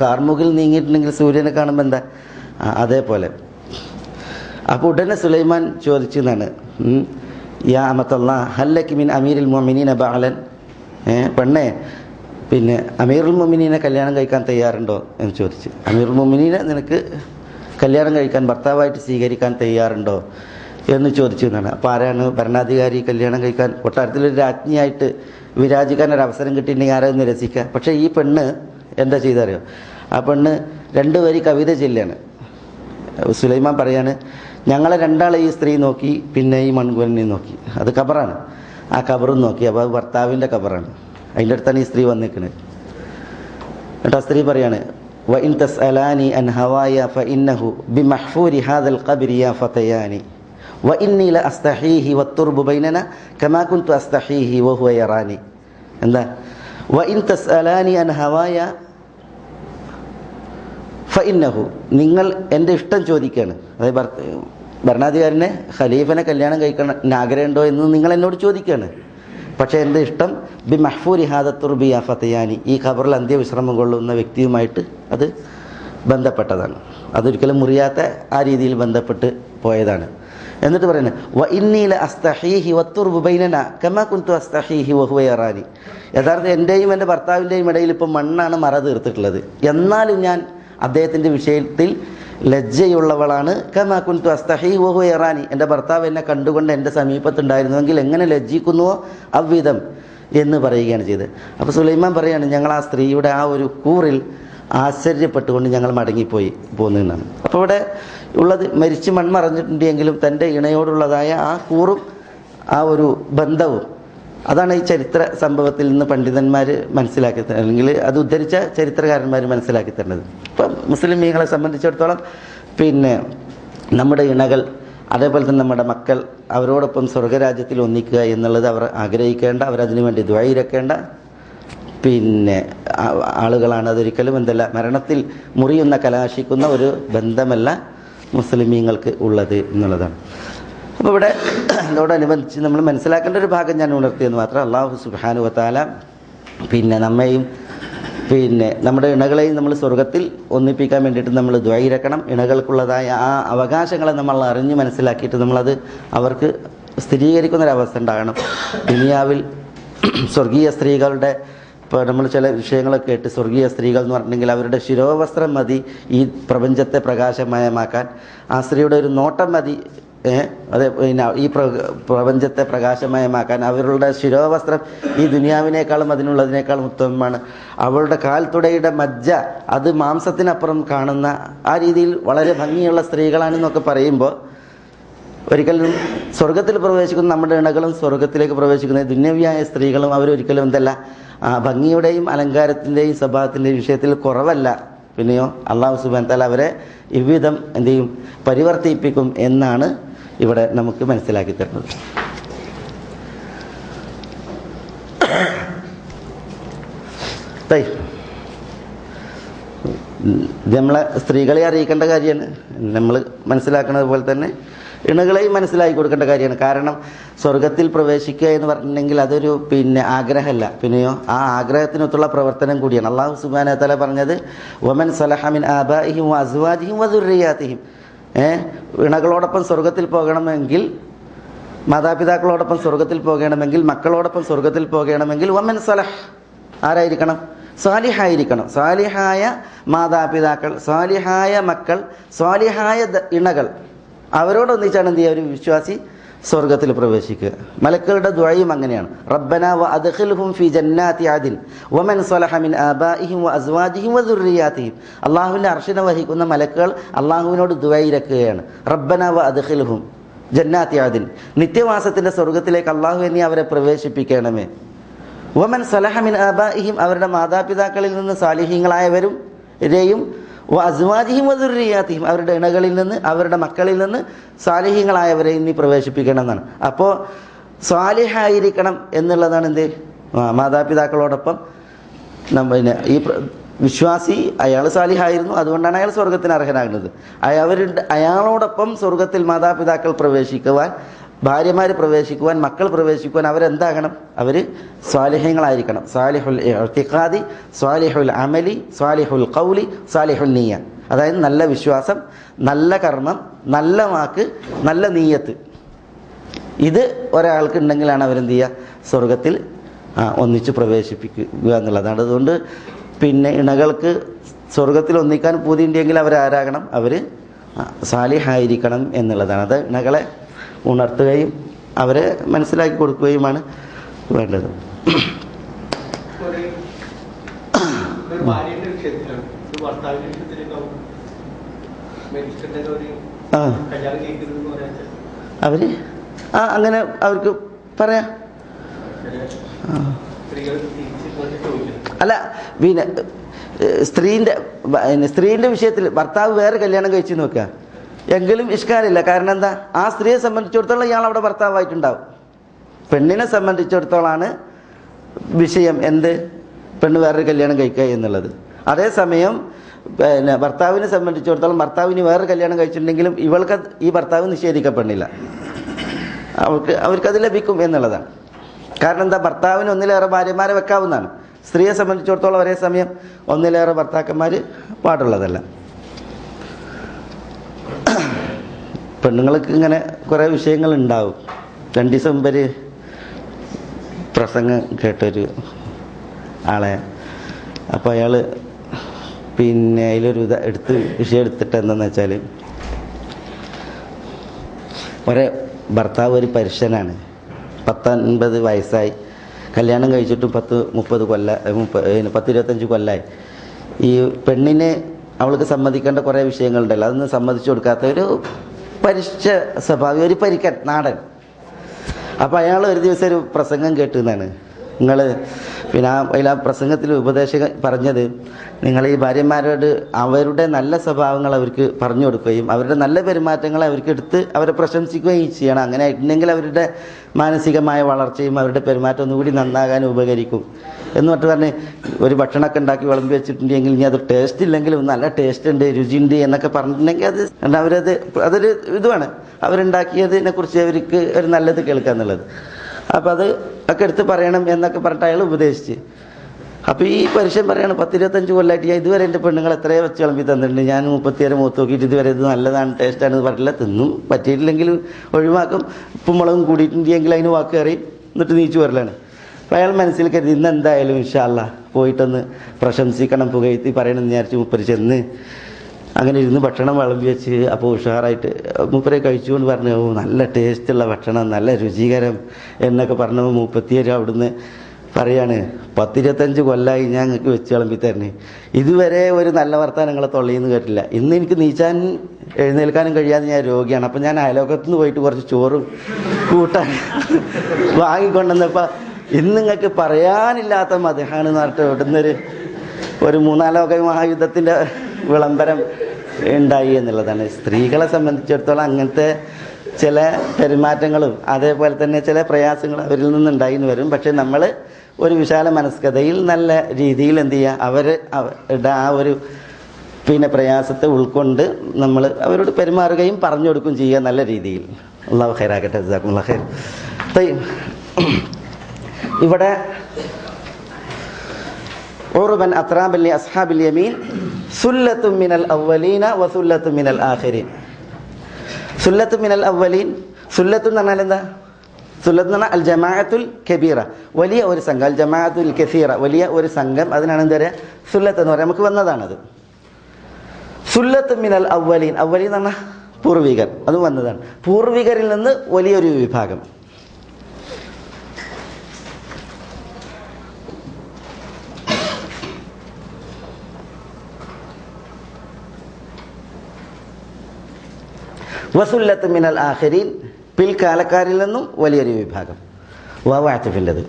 കാർമുകിൽ നീങ്ങിയിട്ടുണ്ടെങ്കിൽ സൂര്യനെ കാണുമ്പോൾ എന്താ, അതേപോലെ. അപ്പോൾ ഉടനെ സുലൈമാൻ ചോദിച്ചു എന്നാണ്, യാ അമത്തല്ലാ ഹല്ലകി മിൻ അമീരുൽ മുഅ്മിനീന ബഅലൻ, പെണ്ണെ അമീറുൽ മുഅ്മിനീനെ കല്യാണം കഴിക്കാൻ തയ്യാറുണ്ടോ എന്ന് ചോദിച്ചു. അമീറുൽ മുഅ്മിനീനെ നിനക്ക് കല്യാണം കഴിക്കാൻ, ഭർത്താവായിട്ട് സ്വീകരിക്കാൻ തയ്യാറുണ്ടോ എന്ന് ചോദിച്ചു എന്നാണ്. അപ്പോൾ ആരാണ് ഭരണാധികാരി കല്യാണം കഴിക്കാൻ, കൊട്ടാരത്തിലൊരു രാജ്ഞിയായിട്ട് വിരാജിക്കാൻ ഒരു അവസരം കിട്ടിയിട്ടുണ്ടെങ്കിൽ ആരാ നിരസിക്കുക? പക്ഷേ ഈ പെണ്ണ് എന്താ ചെയ്തറിയോ? ആ പെണ്ണ് 2 വരി കവിത ചൊല്ലാണ്. സുലൈമാൻ പറയാണ്, ഞങ്ങളെ രണ്ടാളെ ഈ സ്ത്രീ നോക്കി, ഈ മൺകൂനെ നോക്കി. അത് ഖബറാണ്. ആ ഖബറും നോക്കി. അപ്പോൾ അത് ഭർത്താവിൻ്റെ ഖബറാണ്. അതിൻ്റെ അടുത്താണ് ഈ സ്ത്രീ വന്നിരിക്കുന്നത്. എന്നിട്ട് ആ സ്ത്രീ പറയാണ്, വ ഇൻ തസ്അലാനി അൻ ഹവായ ഫഇന്നഹു ബിമഹ്ഫൂരി ഹാദൽ ഖബ്രി യാ ഫതയാനി വ ഇന്നി ല അസ്തഹീഹി വത്തുർബു ബൈനന കമാ കുൻതു അസ്തഹീഹി വഹുവ യറാനി. എന്താ, വ ഇൻ തസ്അലാനി അൻ ഹവായ ഫഇന്നഹു, നിങ്ങൾ എൻ്റെ ഇഷ്ടം ചോദിക്കുകയാണ്. അതായത് ഭരണാധികാരിനെ ഖലീഫനെ കല്യാണം കഴിക്കണം ആഗ്രഹമുണ്ടോ എന്ന് നിങ്ങൾ എന്നോട് ചോദിക്കുകയാണ്. പക്ഷേ എൻ്റെ ഇഷ്ടം ബി മഹ്ഫൂരി ഹാദത്തുർബി യാ ഫതയാനി, ഈ ഖബറിൽ അന്ത്യവിശ്രമം കൊള്ളുന്ന വ്യക്തിയുമായിട്ട് അത് ബന്ധപ്പെട്ടതാണ്. അതൊരിക്കലും മുറിയാത്ത ആ രീതിയിൽ ബന്ധപ്പെട്ട് പോയതാണ്. എന്നിട്ട് പറയുന്നത് വ ഇന്നീല അസ്തഹീഹി വത്തുർബു ബൈനന കമാ കുന്തു അസ്തഹീഹി വഹുവ യറാനി, യഥാർത്ഥം എൻ്റെയും എൻ്റെ ഭർത്താവിൻ്റെയും ഇടയിൽ ഇപ്പം മണ്ണാണ് മറ തീർത്തിട്ടുള്ളത്, എന്നാലും ഞാൻ അദ്ദേഹത്തിൻ്റെ വിഷയത്തിൽ ലജ്ജയുള്ളവളാണ്. കമാ കുന്തു അസ്തഹീഹി വഹുവ യറാനി, എൻ്റെ ഭർത്താവ് എന്നെ കണ്ടുകൊണ്ട് എൻ്റെ സമീപത്തുണ്ടായിരുന്നുവെങ്കിൽ എങ്ങനെ ലജ്ജിക്കുന്നുവോ അവ്വിധം എന്ന് പറയുകയാണ് ചെയ്തത്. അപ്പോൾ സുലൈമാൻ പറയാണ്, ഞങ്ങൾ ആ സ്ത്രീയുടെ ആ ഒരു കൂറിൽ ആശ്ചര്യപ്പെട്ടുകൊണ്ട് ഞങ്ങൾ മടങ്ങിപ്പോയി പോകുന്നതെന്നാണ്. അപ്പോൾ ഇവിടെ ഉള്ളത് മരിച്ച് മൺമറഞ്ഞിട്ടുണ്ടെങ്കിലും തൻ്റെ ഇണയോടുള്ളതായ ആ കൂറും ആ ഒരു ബന്ധവും, അതാണ് ഈ ചരിത്ര സംഭവത്തിൽ നിന്ന് പണ്ഡിതന്മാർ മനസ്സിലാക്കി തരുന്നത്, അല്ലെങ്കിൽ അത് ഉദ്ധരിച്ച ചരിത്രകാരന്മാർ മനസ്സിലാക്കി തരുന്നത്. ഇപ്പം മുസ്ലിമീങ്ങളെ സംബന്ധിച്ചിടത്തോളം പിന്നെ നമ്മുടെ ഇണകൾ, അതേപോലെ തന്നെ നമ്മുടെ മക്കൾ, അവരോടൊപ്പം സ്വർഗരാജ്യത്തിൽ ഒന്നിക്കുക എന്നുള്ളത് അവർ ആഗ്രഹിക്കേണ്ട, അവരതിനു വേണ്ടി ദ്വായിരക്കേണ്ട പിന്നെ ആളുകളാണ്. അതൊരിക്കലും എന്തല്ല, മരണത്തിൽ മുറിയുന്ന കലാശിക്കുന്ന ഒരു ബന്ധമല്ല മുസ്ലിമീങ്ങൾക്ക് ഉള്ളത് എന്നുള്ളതാണ്. അപ്പോൾ ഇവിടെ അതോടനുബന്ധിച്ച് നമ്മൾ മനസ്സിലാക്കേണ്ട ഒരു ഭാഗം ഞാൻ ഉണർത്തിയെന്ന് മാത്രം. അല്ലാഹു സുബ്ഹാനഹു വ തആല പിന്നെ നമ്മെയും പിന്നെ നമ്മുടെ ഇണകളെയും നമ്മൾ സ്വർഗത്തിൽ ഒന്നിപ്പിക്കാൻ വേണ്ടിയിട്ട് നമ്മൾ ദ്വായിരക്കണം. ഇണകൾക്കുള്ളതായ ആ അവകാശങ്ങളെ നമ്മൾ അറിഞ്ഞ് മനസ്സിലാക്കിയിട്ട് നമ്മളത് അവർക്ക് സ്ഥിരീകരിക്കുന്നൊരവസ്ഥ ഉണ്ടാകണം. ദുനിയാവിൽ സ്വർഗീയ സ്ത്രീകളുടെ, ഇപ്പോൾ നമ്മൾ ചില വിഷയങ്ങളൊക്കെ കേട്ട്, സ്വർഗീയ സ്ത്രീകൾ എന്ന് പറഞ്ഞിട്ടുണ്ടെങ്കിൽ അവരുടെ ശിരോവസ്ത്രം മതി ഈ പ്രപഞ്ചത്തെ പ്രകാശമയമാക്കാൻ, ആ സ്ത്രീയുടെ ഒരു നോട്ടം മതി അതെ പിന്നെ ഈ പ്രപഞ്ചത്തെ പ്രകാശമയമാക്കാൻ. അവരുടെ ശിരോവസ്ത്രം ഈ ദുനിയാവിനേക്കാളും അതിനുള്ളതിനേക്കാളും ഉത്തമമാണ്. അവളുടെ കാൽത്തുടയുടെ മജ്ജ അത് മാംസത്തിനപ്പുറം കാണുന്ന ആ രീതിയിൽ വളരെ ഭംഗിയുള്ള സ്ത്രീകളാണെന്നൊക്കെ പറയുമ്പോൾ, ഒരിക്കലും സ്വർഗത്തിൽ പ്രവേശിക്കുന്ന നമ്മുടെ ഇണകളും സ്വർഗത്തിലേക്ക് പ്രവേശിക്കുന്ന ദുന്യവിയായ സ്ത്രീകളും അവരൊരിക്കലും എന്തല്ല, ഭംഗിയുടെയും അലങ്കാരത്തിൻ്റെയും സ്വഭാവത്തിൻ്റെയും വിഷയത്തിൽ കുറവല്ല. പിന്നെയോ അല്ലാഹു സുബ്ഹാനഹു വ തആല അവരെ ഇவ்விധം എന്ത് ചെയ്യും, പരിവർത്തിപ്പിക്കും എന്നാണ് ഇവിടെ നമുക്ക് മനസ്സിലാക്കി തരുന്നത്. ഇത് നമ്മളെ സ്ത്രീകളെ അറിയിക്കേണ്ട കാര്യമാണ്. നമ്മൾ മനസ്സിലാക്കുന്നത് പോലെ തന്നെ ഇണകളെയും മനസ്സിലാക്കി കൊടുക്കേണ്ട കാര്യമാണ്. കാരണം സ്വർഗത്തിൽ പ്രവേശിക്കുക എന്ന് പറഞ്ഞിട്ടുണ്ടെങ്കിൽ അതൊരു പിന്നെ ആഗ്രഹമല്ല, പിന്നെയോ ആ ആഗ്രഹത്തിനൊത്തുള്ള പ്രവർത്തനം കൂടിയാണ്. അല്ലാഹു സുബ്ഹാനഹു വ തആല പറഞ്ഞത് വമൻ സലഹ മിൻ ആബാഇഹിം വഅസ്വാജിഹിം വദുർരിയാതിഹിം, ഇണകളോടൊപ്പം സ്വർഗത്തിൽ പോകണമെങ്കിൽ, മാതാപിതാക്കളോടൊപ്പം സ്വർഗത്തിൽ പോകണമെങ്കിൽ, മക്കളോടൊപ്പം സ്വർഗത്തിൽ പോകണമെങ്കിൽ വമൻ സലഹ് ആരായിരിക്കണം? സാലിഹായിരിക്കണം. സാലിഹായ മാതാപിതാക്കൾ, സാലിഹായ മക്കൾ, സാലിഹായ ഇണകൾ, അവരോടൊന്നിച്ചാണ് എന്ത് ചെയ്യുക, ഒരു വിശ്വാസി സ്വർഗത്തിൽ പ്രവേശിക്കുക. മലക്കുകളുടെ ദുആയും അങ്ങനെയാണ്. റബ്ബനാ വഅദ്ഖിൽഹും ഫീ ജന്നാതി അദ്ൻ വമൻ സ്വലഹ മിൻ ആബാഇഹിം വഅസ്വാജിഹിം വദുർരിയാതിഹിം. അല്ലാഹുവിൻ്റെ അർശിനെ വഹിക്കുന്ന മലക്കുകൾ അല്ലാഹുവിനോട് ദുആയിരക്കുകയാണ്. റബ്ബനാ വഅദ്ഖിൽഹും ജന്നാതി അദ്ൻ, നിത്യവാസത്തിൻ്റെ സ്വർഗത്തിലേക്ക് അല്ലാഹു നീ അവരെ പ്രവേശിപ്പിക്കണമേ. വമൻ സ്വലഹ മിൻ ആബാഇഹിം, അവരുടെ മാതാപിതാക്കളിൽ നിന്ന് സാലിഹീങ്ങളായവരും രെയും, വഅസ്വാജിഹിം വദുർരിയാതിഹിം, അവരുടെ ഇണകളിൽ നിന്ന് അവരുടെ മക്കളിൽ നിന്ന് സാലിഹീങ്ങളായവരെ നീ പ്രവേശിപ്പിക്കണം എന്നാണ്. അപ്പോൾ സാലിഹായിരിക്കണം എന്നുള്ളതാണ് എന്ത്, മാതാപിതാക്കളോടൊപ്പം പിന്നെ ഈ വിശ്വാസി അയാൾ സാലിഹായിരുന്നു, അതുകൊണ്ടാണ് അയാൾ സ്വർഗത്തിന് അർഹനാകുന്നത്. അയാളോടൊപ്പം സ്വർഗത്തിൽ മാതാപിതാക്കൾ പ്രവേശിക്കുവാൻ, ഭാര്യമാർ പ്രവേശിക്കുവാൻ, മക്കൾ പ്രവേശിക്കുവാൻ അവരെന്താകണം? അവർ സ്വാലിഹ്യങ്ങളായിരിക്കണം. സ്വാലിഹുൽ ഇഅ്തിഖാദി, സ്വാലിഹുൽ അമലി, സ്വാലിഹുൽ ഖൗലി, സ്വാലിഹുൽ നിയ്യ. അതായത് നല്ല വിശ്വാസം, നല്ല കർമ്മം, നല്ല വാക്ക്, നല്ല നീയത്ത്, ഇത് ഒരാൾക്ക് ഉണ്ടെങ്കിലാണ് അവരെന്ത് ചെയ്യുക, സ്വർഗത്തിൽ ഒന്നിച്ച് പ്രവേശിപ്പിക്കുക എന്നുള്ളതാണ്. അതുകൊണ്ട് പിന്നെ ഇണകൾക്ക് സ്വർഗത്തിൽ ഒന്നിക്കാൻ പൂതിയുണ്ടെങ്കിൽ അവരാരാകണം? അവർ സാലിഹായിരിക്കണം എന്നുള്ളതാണ്. അത് ഇണകളെ ഉണർത്തുകയും അവരെ മനസ്സിലാക്കി കൊടുക്കുകയുമാണ് വേണ്ടത്. അവര് അങ്ങനെ അവർക്ക് പറയാം. അല്ല പിന്നെ സ്ത്രീന്റെ വിഷയത്തിൽ ഭർത്താവ് വേറെ കല്യാണം കഴിച്ചു നോക്കുക എങ്കിലും ഇഷ്കാലില്ല. കാരണം എന്താ, ആ സ്ത്രീയെ സംബന്ധിച്ചിടത്തോളം ഇയാൾ അവിടെ ഭർത്താവായിട്ടുണ്ടാവും. പെണ്ണിനെ സംബന്ധിച്ചിടത്തോളാണ് വിഷയം എന്ത്, പെണ്ണ് വേറൊരു കല്യാണം കഴിക്കുക എന്നുള്ളത്. അതേസമയം പിന്നെ ഭർത്താവിനെ സംബന്ധിച്ചിടത്തോളം ഭർത്താവിന് വേറൊരു കല്യാണം കഴിച്ചിട്ടുണ്ടെങ്കിലും ഇവൾക്ക് ഈ ഭർത്താവ് നിഷേധിക്കപ്പെടുന്നില്ല, അവർക്കത് ലഭിക്കും എന്നുള്ളതാണ്. കാരണം എന്താ, ഭർത്താവിന് ഒന്നിലേറെ ഭാര്യമാരെ വെക്കാവുന്നതാണ്. സ്ത്രീയെ സംബന്ധിച്ചിടത്തോളം ഒരേ സമയം ഒന്നിലേറെ ഭർത്താക്കന്മാർ പാടുള്ളതല്ല. പെണ്ണുങ്ങൾക്ക് ഇങ്ങനെ കുറേ വിഷയങ്ങളുണ്ടാവും. 2 ദിവസം മുമ്പ് ഒരു പ്രസംഗം കേട്ടൊരു ആളെ, അപ്പോൾ അയാൾ പിന്നെ അതിലൊരു വിഷയം എടുത്തിട്ട് എന്താണെന്ന് വെച്ചാൽ, ഭർത്താവ് ഒരു പരുഷനാണ്, 19 വയസ്സായി, കല്യാണം കഴിച്ചിട്ടും 10-25 കൊല്ലമായി. ഈ പെണ്ണിനെ അവൾക്ക് സമ്മതിക്കേണ്ട കുറേ വിഷയങ്ങളുണ്ടല്ലോ, അതൊന്നും സമ്മതിച്ചു കൊടുക്കാത്ത ഒരു പരിഷ്ഠ സ്വഭാവം, ഒരു പരിക്കൻ നാടൻ. അപ്പോൾ അയാൾ ഒരു ദിവസം ഒരു പ്രസംഗം കേട്ടുന്നാണ്. നിങ്ങൾ പിന്നെ ആ പ്രസംഗത്തിൽ ഉപദേശകൻ പറഞ്ഞത്, നിങ്ങൾ ഈ ഭാര്യമാരോട് അവരുടെ നല്ല സ്വഭാവങ്ങൾ അവർക്ക് പറഞ്ഞു കൊടുക്കുകയും അവരുടെ നല്ല പെരുമാറ്റങ്ങളെ അവർക്ക് എടുത്ത് അവരെ പ്രശംസിക്കുകയും ചെയ്യണം. അങ്ങനെ ആയിട്ടുണ്ടെങ്കിൽ അവരുടെ മാനസികമായ വളർച്ചയും അവരുടെ പെരുമാറ്റം ഒന്നുകൂടി നന്നാകാൻ ഉപകരിക്കും എന്ന് പറഞ്ഞ്, ഒരു ഭക്ഷണമൊക്കെ ഉണ്ടാക്കി വിളമ്പി വെച്ചിട്ടുണ്ടെങ്കിൽ ഇനി അത് ടേസ്റ്റ് ഇല്ലെങ്കിലും നല്ല ടേസ്റ്റ് ഉണ്ട്, രുചിയുണ്ട് എന്നൊക്കെ പറഞ്ഞിട്ടുണ്ടെങ്കിൽ അതൊരു ഇതുമാണ്, അവരുണ്ടാക്കിയതിനെ കുറിച്ച് അവർക്ക് ഒരു നല്ലത് കേൾക്കുക എന്നുള്ളത്. അപ്പോൾ അത് ഒക്കെ എടുത്ത് പറയണം എന്നൊക്കെ പറഞ്ഞിട്ട് അയാൾ ഉപദേശിച്ച്. അപ്പോൾ ഈ പരുഷൻ പറയാണ്, 10-25 കൊല്ലമായിട്ട് ഞാൻ ഇതുവരെ എൻ്റെ പെണ്ണുങ്ങൾ എത്രയോ വെച്ച് വിളമ്പി തന്നിട്ടുണ്ട്, ഞാൻ 37 മൂത്ത് നോക്കിയിട്ട് ഇതുവരെ ഇത് നല്ലതാണ് ടേസ്റ്റാണെന്ന് പറഞ്ഞില്ല, തിന്നും, പറ്റിയിട്ടില്ലെങ്കിൽ ഒഴിവാക്കും, ഉപ്പും മുളകും കൂടിയിട്ടുണ്ടെങ്കിൽ അതിന് വാക്ക് അറിയും, എന്നിട്ട് നീച്ചു വരലാണ്. അപ്പോൾ അയാൾ മനസ്സിൽ കരുതി ഇന്ന് എന്തായാലും ഇൻഷാ അല്ലാ പോയിട്ടൊന്ന് പ്രശംസിക്കണം, പുകഴ്ത്തി പറയണമെന്ന് വിചാരിച്ച് മൂപ്പര് ചെന്ന് അങ്ങനെ ഇരുന്ന് ഭക്ഷണം വിളമ്പി വെച്ച്. അപ്പോൾ ഉഷാറായിട്ട് മൂപ്പരെ കഴിച്ചുകൊണ്ട് പറഞ്ഞു, ഓ നല്ല ടേസ്റ്റുള്ള ഭക്ഷണം, നല്ല രുചികരം എന്നൊക്കെ പറഞ്ഞപ്പോൾ മൂപ്പത്തിയേരും അവിടുന്ന് പറയാണ്, 10-25 കൊല്ലമായി ഞാൻ നിങ്ങൾക്ക് വെച്ച് വിളമ്പി തരണേ, ഇതുവരെ ഒരു നല്ല വർത്താനം നിങ്ങളെ തൊള്ളിയെന്ന് കേട്ടില്ല. ഇന്ന് എനിക്ക് നീച്ചാൻ എഴുന്നേൽക്കാനും കഴിയാതെ ഞാൻ രോഗിയാണ്, അപ്പം ഞാൻ അയലോകത്തുനിന്ന് പോയിട്ട് കുറച്ച് ചോറും കൂട്ടാൻ വാങ്ങിക്കൊണ്ടുവന്നപ്പോൾ ഇന്ന് നിങ്ങൾക്ക് പറയാനില്ലാത്ത മദഹാണെന്ന് പറഞ്ഞിട്ട് ഇവിടുന്നൊരു 3-4 ലോക മഹായുദ്ധത്തിൻ്റെ വിളംബരം ഉണ്ടായി എന്നുള്ളതാണ്. സ്ത്രീകളെ സംബന്ധിച്ചിടത്തോളം അങ്ങനത്തെ ചില പെരുമാറ്റങ്ങളും അതേപോലെ തന്നെ ചില പ്രയാസങ്ങളും അവരിൽ നിന്നുണ്ടായിന്ന് വരും. പക്ഷെ നമ്മൾ ഒരു വിശാല മനസ്കതയിൽ നല്ല രീതിയിൽ എന്ത് ചെയ്യുക, അവരുടെ ആ ഒരു പിന്നെ പ്രയാസത്തെ ഉൾക്കൊണ്ട് നമ്മൾ അവരോട് പെരുമാറുകയും പറഞ്ഞു കൊടുക്കുകയും ചെയ്യുക നല്ല രീതിയിൽ. അല്ലാഹു ഖൈറാക്കട്ടെ, ജസാക്കുമുല്ലാഹു ഖൈർ. ഇവിടെ ഉറുബൻ അത്റാബൻ ലി അസ്ഹാബിൽ യമീൻ സുല്ലത്തും മിനൽ അവ്വലീന വസുല്ലത്തും മിനൽ ആഖിരീൻ. സുല്ലത്തും മിനൽ അവ്വലീൻ, സുല്ലത്ത് എന്ന് പറഞ്ഞാൽ എന്താ? സുല്ലത്ത് എന്ന് പറഞ്ഞാൽ അൽ ജമാഅത്തുൽ കബീറ, വലിയ ഒരു സംഘം, അൽ ജമാഅത്തുൽ കസീറ, വലിയ ഒരു സംഘം, അതിനാണ് എന്താ പറയുക സുല്ലത്ത് എന്ന് പറയാം. നമുക്ക് വന്നതാണത്. സുല്ലത്തും മിനൽ അവ്വലീൻ, അവ്വലീൻ എന്ന് പറഞ്ഞാൽ പൂർവികർ, അതും വന്നതാണ്. പൂർവികരിൽ നിന്ന് വലിയൊരു വിഭാഗം. വസുല്ലത്ത് മിനൽ ആഖിരീൻ, പിൽക്കാലക്കാരിൽ നിന്നും വലിയൊരു വിഭാഗം. വാവാത്തിൻ്റെത്.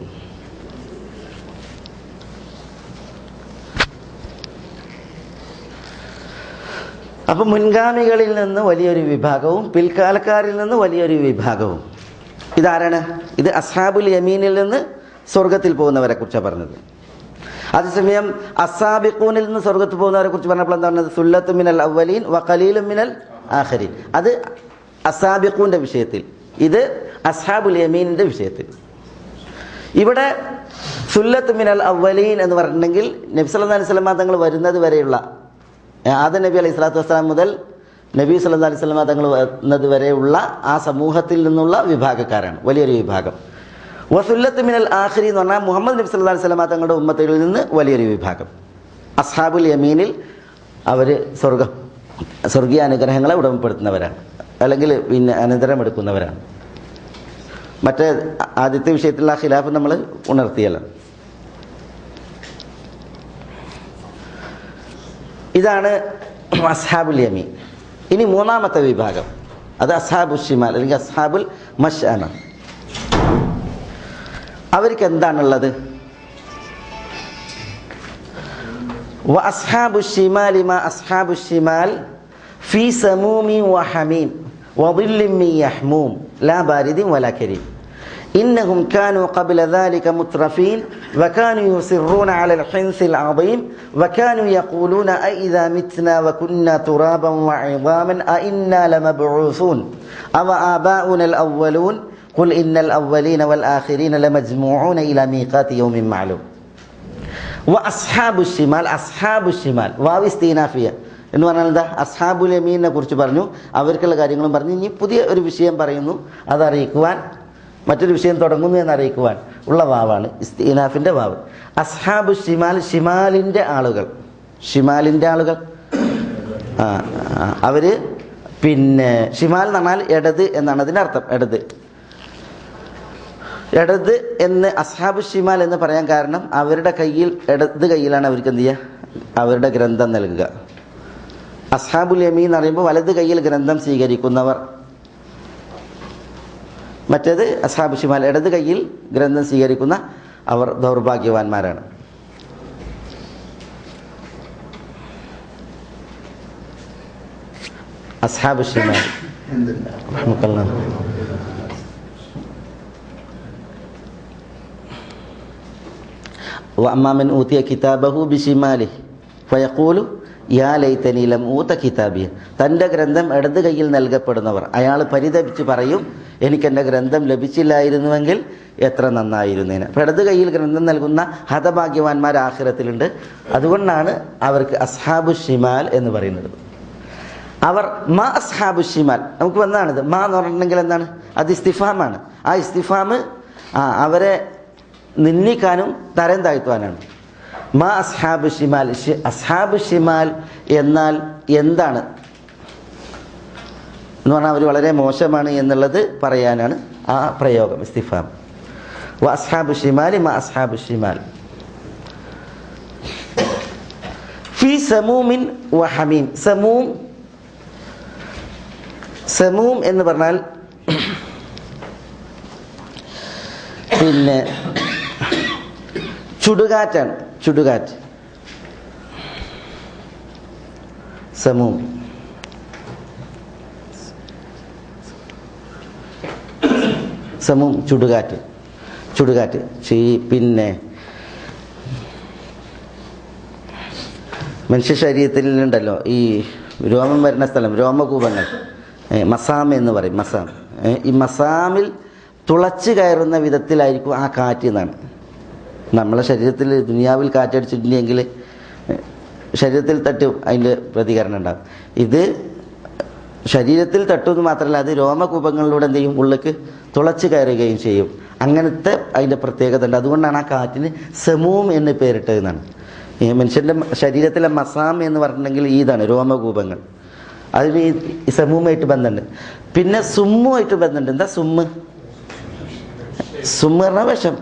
അപ്പം മുൻഗാമികളിൽ നിന്ന് വലിയൊരു വിഭാഗവും പിൽക്കാലക്കാരിൽ നിന്ന് വലിയൊരു വിഭാഗവും. ഇതാരാണ്? ഇത് അസ്ഹാബുൽ യമീനിൽ നിന്ന് സ്വർഗത്തിൽ പോകുന്നവരെ കുറിച്ചാണ് പറഞ്ഞത്. അതേസമയം അസ്സാബിഖൂനിൽ നിന്ന് സ്വർഗത്തിൽ പോകുന്നവരെ കുറിച്ച് പറഞ്ഞപ്പോൾ എന്താ പറഞ്ഞത്? സുല്ലത്തു മിനൽ അവ്വലീൻ വ ഖലീലും മിനൽ ആഖിരീൻ. അത് അസ്സാബിഖൂന്റെ വിഷയത്തിൽ, ഇത് അസ്ഹാബുൽ യമീനിന്റെ വിഷയത്തിൽ. ഇവിടെ സുല്ലത്ത് മിനൽ അവ്വലീൻ എന്ന് പറഞ്ഞിട്ടുണ്ടെങ്കിൽ നബി സല്ലല്ലാഹു അലൈഹി വസല്ലം തങ്ങൾ വരുന്നത് വരെയുള്ള, ആദം നബി അലൈഹി സ്വലാത്തു വസ്സലാം മുതൽ നബി സല്ലല്ലാഹു അലൈഹി വസല്ലം തങ്ങൾ വരുന്നത് വരെയുള്ള ആ സമൂഹത്തിൽ നിന്നുള്ള വിഭാഗക്കാരാണ് വലിയൊരു വിഭാഗം. വസുല്ലത്ത് മിനൽ ആഖിരീൻ എന്ന് പറഞ്ഞാൽ മുഹമ്മദ് നബി സല്ലല്ലാഹു അലൈഹി വസല്ലം തങ്ങളുടെ ഉമ്മത്തുകളിൽ നിന്ന് വലിയൊരു വിഭാഗം. അസ്ഹാബുൽ യമീനിൽ അവർ സ്വർഗീയ അനുഗ്രഹങ്ങളെ ഉടമപ്പെടുത്തുന്നവരാണ്, അല്ലെങ്കിൽ പിന്നെ അനന്തരമെടുക്കുന്നവരാണ്. മറ്റേ ആദ്യത്തെ വിഷയത്തിലുള്ള ഖിലാഫ് നമ്മൾ ഉണർത്തിയല്ലോ. ഇതാണ് അസ്ഹാബുൽ യമീൻ. ഇനി മൂന്നാമത്തെ വിഭാഗം, അത് അസ്ഹാബുൽ ഷിമാൽ അല്ലെങ്കിൽ അസ്ഹാബുൽ മശ്അമ. അവർക്ക് എന്താണുള്ളത്? വ അസ്ഹാബുൽ ഷിമാൽ മാ അസ്ഹാബുൽ ഷിമാൽ ഫീ സമൂമി വ ഹമീം വദില്ലിൻ മിൻ യഹ്മൂം ലാ ബാരിദിൻ വലാ കരീം. إنهم كانوا قبل ذلك مترفين وكانوا يصرون على الحنث العظيم وكانوا يقولون أئذا متنا وكنا ترابا وعظاما أئنا لمبعوثون أو آباؤنا الأولون قل إن الأولين والآخرين لمجموعون إلى ميقات يوم معلوم وأصحاب الشمال أصحاب الشمال واو استئنافية എന്ന് പറഞ്ഞാൽ എന്താ? അസ്ഹാബുൽ യമീനെ കുറിച്ച് പറഞ്ഞു, അവർക്കുള്ള കാര്യങ്ങളും പറഞ്ഞു. ഇനി പുതിയ ഒരു വിഷയം പറയുന്നു, അതറിയിക്കുവാൻ, മറ്റൊരു വിഷയം തുടങ്ങുന്നു എന്നറിയിക്കുവാൻ ഉള്ള വാവാണ് ഇസ്തിനാഫിൻ്റെ വാവ്. അസ്ഹാബു ഷിമാൽ, ഷിമാലിൻ്റെ ആളുകൾ, ഷിമാലിൻ്റെ ആളുകൾ. അവർ പിന്നെ ഷിമാൽ എന്ന് പറഞ്ഞാൽ ഇടത് എന്നാണ് അതിൻ്റെ അർത്ഥം. ഇടത് എന്ന് അസ്ഹാബു ഷിമാൽ എന്ന് പറയാൻ കാരണം അവരുടെ കയ്യിൽ, ഇടത് കയ്യിലാണ് അവർക്ക് എന്ത് ചെയ്യുക, അവരുടെ ഗ്രന്ഥം നൽകുക. അസ്ഹാബുൽ യമീൻ എന്ന് പറയുമ്പോൾ വലത് കയ്യിൽ ഗ്രന്ഥം സ്വീകരിക്കുന്നവർ. മറ്റേത് അസ്ഹാബു ഷിമാൽ, ഇടത് കയ്യിൽ ഗ്രന്ഥം സ്വീകരിക്കുന്ന അവർ ദൗർഭാഗ്യവാന്മാരാണ്. അസ്ഹാബു ഷിമാൽ വഅമ്മാ മൻ ഊതിയ കിതാബഹു ബിശിമാലിഹി ഫയഖൂലു യാ ലൈതനി ലം ഊത കിതാബിയ. തൻ്റെ ഗ്രന്ഥം ഇടത് കയ്യിൽ നൽകപ്പെടുന്നവർ അയാൾ പരിതപിച്ച് പറയും, എനിക്കെൻ്റെ ഗ്രന്ഥം ലഭിച്ചില്ലായിരുന്നുവെങ്കിൽ എത്ര നന്നായിരുന്നേനെ. അപ്പോൾ ഇടത് കയ്യിൽ ഗ്രന്ഥം നൽകുന്ന ഹതഭാഗ്യവാന്മാർ ആഖിറത്തിലുണ്ട്. അതുകൊണ്ടാണ് അവർക്ക് അസ്ഹാബു ഷിമാൽ എന്ന് പറയുന്നത്. അവർ മാ അസ്ഹാബു ഷിമാൽ, നമുക്ക് വന്നതാണിത്. മാ എന്ന് പറഞ്ഞിട്ടുണ്ടെങ്കിൽ എന്താണ്? അത് ഇസ്തിഫാമാണ്. ആ ഇസ്തിഫാം അവരെ നിന്ദിക്കാനും തരം താഴ്ത്തുവാനാണ്. മാ അസ്ഹാബു ഷിമാൽ, അസ്ഹാബു ഷിമാൽ എന്നാൽ എന്താണ് എന്ന് പറഞ്ഞാൽ അവർ വളരെ മോശമാണ് എന്നുള്ളത് പറയാനാണ് ആ പ്രയോഗം, ഇസ്തിഫാം. വ അസ്ഹാബു ഷിമാൽ മാ അസ്ഹാബു ഷിമാൽ ഫീ സമൂമിൻ വ ഹമീം. സമൂം എന്ന് പറഞ്ഞാൽ പിന്നെ ചുടുകാറ്റാണ്, ചുടുകാറ്റ്. സമൂം സമൂം ചുടുകാറ്റ്, ചുടുകാറ്റ്. പിന്നെ മനുഷ്യ ശരീരത്തിലുണ്ടല്ലോ ഈ രോമം വരുന്ന സ്ഥലം, രോമകൂപങ്ങൾ, മസാം എന്ന് പറയും. മസാം, ഈ മസാമിൽ തുളച്ച് കയറുന്ന വിധത്തിലായിരിക്കും ആ കാറ്റ് എന്നാണ്. നമ്മളെ ശരീരത്തിൽ ദുനിയാവിൽ കാറ്റടിച്ചിട്ടുണ്ടെങ്കിൽ ശരീരത്തിൽ തട്ടും, അതിൻ്റെ പ്രതികരണം ഉണ്ടാകും. ഇത് ശരീരത്തിൽ തട്ടുമെന്ന് മാത്രമല്ല, അത് രോമകൂപങ്ങളിലൂടെ എന്ത് ചെയ്യും, ഉള്ളിലേക്ക് തുളച്ച് കയറുകയും ചെയ്യും. അങ്ങനത്തെ അതിൻ്റെ പ്രത്യേകത ഉണ്ട്. അതുകൊണ്ടാണ് ആ കാറ്റിന് സമൂം എന്ന് പേരിട്ടതെന്നാണ്. മനുഷ്യൻ്റെ ശരീരത്തിലെ മസാം എന്ന് പറഞ്ഞിട്ടുണ്ടെങ്കിൽ ഇതാണ് രോമകൂപങ്ങൾ. അതിന് ഈ സമൂഹമായിട്ട് ബന്ധമുണ്ട്. പിന്നെ സുമ്മുമായിട്ട് ബന്ധമുണ്ട്. എന്താ സുമ്മ്? സുമ്മ പറഞ്ഞ വിഷം,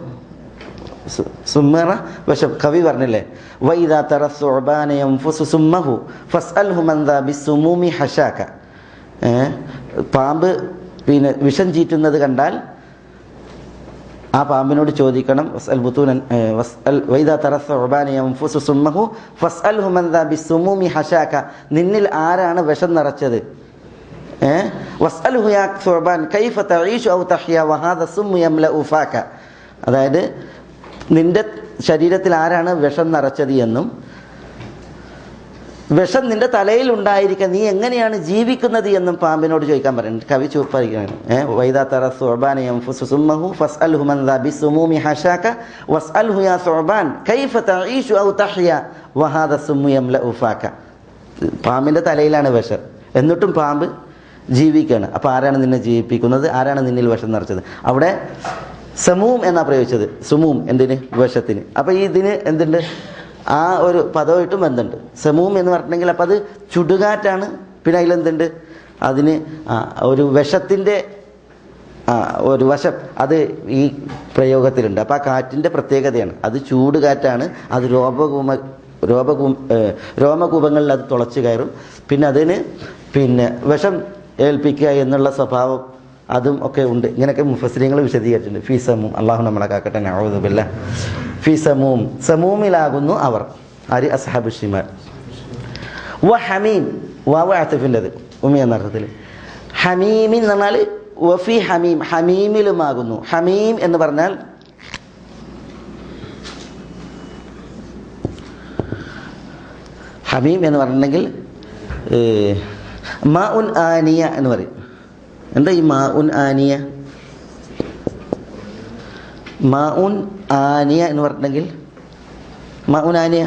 സുമ്മ പറഞ്ഞ വിഷം. കവി പറഞ്ഞില്ലേ, വൈദാ തറ സുഅബാന യൻഫുസു സുമ്മഹു ഫസ്അൽഹു മൻ ദാ ബിസ്സുമൂമി ഹശാക. പാമ്പ് പിന്നെ വിഷം ചീറ്റുന്നത് കണ്ടാൽ ആ പാമ്പിനോട് ചോദിക്കണം, വൈദാ തറ സുഅബാന യൻഫുസു സുമ്മഹു ഫസ്അൽഹു മൻ ദാ ബിസ്സുമൂമി ഹശാക. നിന്നിൽ ആരാണ് വിഷം നിറച്ചത്? വസ്അൽഹു യാ സുഅബാൻ കൈഫ തഈശു ഔ തഹ്യ വഹാദ സുമ്മു യംലഉ ഫാക. അതായത് നിന്റെ ശരീരത്തിൽ ആരാണ് വിഷം നിറച്ചത് എന്നും വിഷം നിന്റെ തലയിൽ ഉണ്ടായിരിക്കുക, നീ എങ്ങനെയാണ് ജീവിക്കുന്നത് എന്നും പാമ്പിനോട് ചോദിക്കാൻ പറയുന്നുണ്ട്. കവി ചൂപ്പായിരിക്കുകയാണ്. വൈദാ തറ സുഅബാന യൻഫുസു സുമ്മഹു ഫസ്അൽഹു മൻ ദാ ബിസ്സുമൂമി ഹശാക വസ്അൽഹു യാ സുഅബാൻ കൈഫ തഈശു ഔ തഹ്യ വഹാദ സുമ്മു യംലഉ ഫാക. പാമ്പിൻ്റെ തലയിലാണ് വിഷം, എന്നിട്ടും പാമ്പ് ജീവിക്കുകയാണ്. അപ്പോൾ ആരാണ് നിന്നെ ജീവിപ്പിക്കുന്നത്? ആരാണ് നിന്നിൽ വിഷം നിറച്ചത്? അവിടെ സമൂം എന്നാ പ്രയോഗിച്ചത്. സുമൂം എന്തിന്? വിഷത്തിന്. അപ്പോൾ ഈ ഇതിന് എന്തുണ്ട്? ആ ഒരു പദമായിട്ടും ബന്ധമുണ്ട്. സമൂം എന്ന് പറഞ്ഞിട്ടുണ്ടെങ്കിൽ അപ്പം അത് ചുടുകാറ്റാണ്. പിന്നെ അതിലെന്തുണ്ട്? അതിന് ഒരു വിഷത്തിൻ്റെ ഒരു വശം അത് ഈ പ്രയോഗത്തിലുണ്ട്. അപ്പോൾ ആ കാറ്റിൻ്റെ പ്രത്യേകതയാണ്, അത് ചൂട് കാറ്റാണ്. അത് രോമകൂപങ്ങളിൽ അത് തുളച്ച് കയറും. പിന്നെ അതിന് പിന്നെ വിഷം ഏൽപ്പിക്കുക എന്നുള്ള സ്വഭാവം അതും ഒക്കെ ഉണ്ട്. ഇങ്ങനെയൊക്കെ മുഫസ്സിരീങ്ങൾ വിശദീകരിച്ചിട്ടുണ്ട്. ഫീ സമൂം, അള്ളാഹു നമ്മളെ കാക്കട്ടെ, നഊദു ബില്ലാഹ്. ഫീ സമൂം, സമൂമിലാകുന്നു അവർ. ആര്? അസ്ഹാബു ഷിമാൽ. വ ഹമീം, വാവ് ആതിഫിൻ്റെത്, ഉമ്മി എന്ന അർത്ഥത്തിൽ. ഹമീമിൻ എന്ന് പറഞ്ഞാൽ വഫി ഹമീം, ഹമീമിലുമാകുന്നു. ഹമീം എന്ന് പറഞ്ഞാൽ ഹമീം എന്ന് പറഞ്ഞിട്ടുണ്ടെങ്കിൽ മാ ഉൻ ആനിയ എന്ന് പറയും. എന്താ ഈ മാ ഉൻ ആനിയ? മാ ഉൻ ആനിയ എന്ന് പറഞ്ഞിട്ടുണ്ടെങ്കിൽ മാ ഉൻ ആനിയ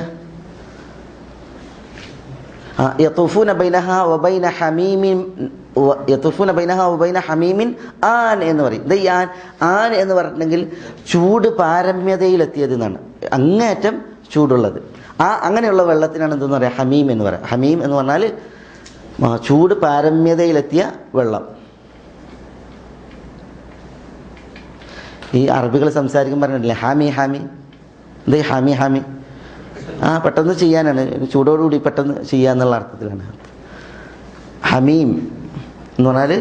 യതൂഫൂന ബൈനഹാ വബൈന ഹമീമിൻ, യതൂഫൂന ബൈനഹാ വബൈന ഹമീമിൻ ആൻ എന്ന് പറയും. ഇത് ഈ ആൻ എന്ന് പറഞ്ഞിട്ടുണ്ടെങ്കിൽ ചൂട് പാരമ്യതയിലെത്തിയത് എന്നാണ്, അങ്ങേറ്റം ചൂടുള്ളത്. അങ്ങനെയുള്ള വെള്ളത്തിനാണ് എന്തെന്ന് പറയുക? ഹമീം എന്ന് പറയാം. ഹമീം എന്ന് പറഞ്ഞാൽ ചൂട് പാരമ്യതയിലെത്തിയ വെള്ളം. ഈ അറബികൾ സംസാരിക്കുമ്പോൾ പറഞ്ഞിട്ടില്ലേ ഹാമി ഹാമി, എന്ത് ഹാമി ഹാമി? പെട്ടെന്ന് ചെയ്യാനാണ്, ചൂടോടുകൂടി പെട്ടെന്ന് ചെയ്യാന്നുള്ള അർത്ഥത്തിലാണ് ഹമീം എന്ന് പറഞ്ഞാൽ.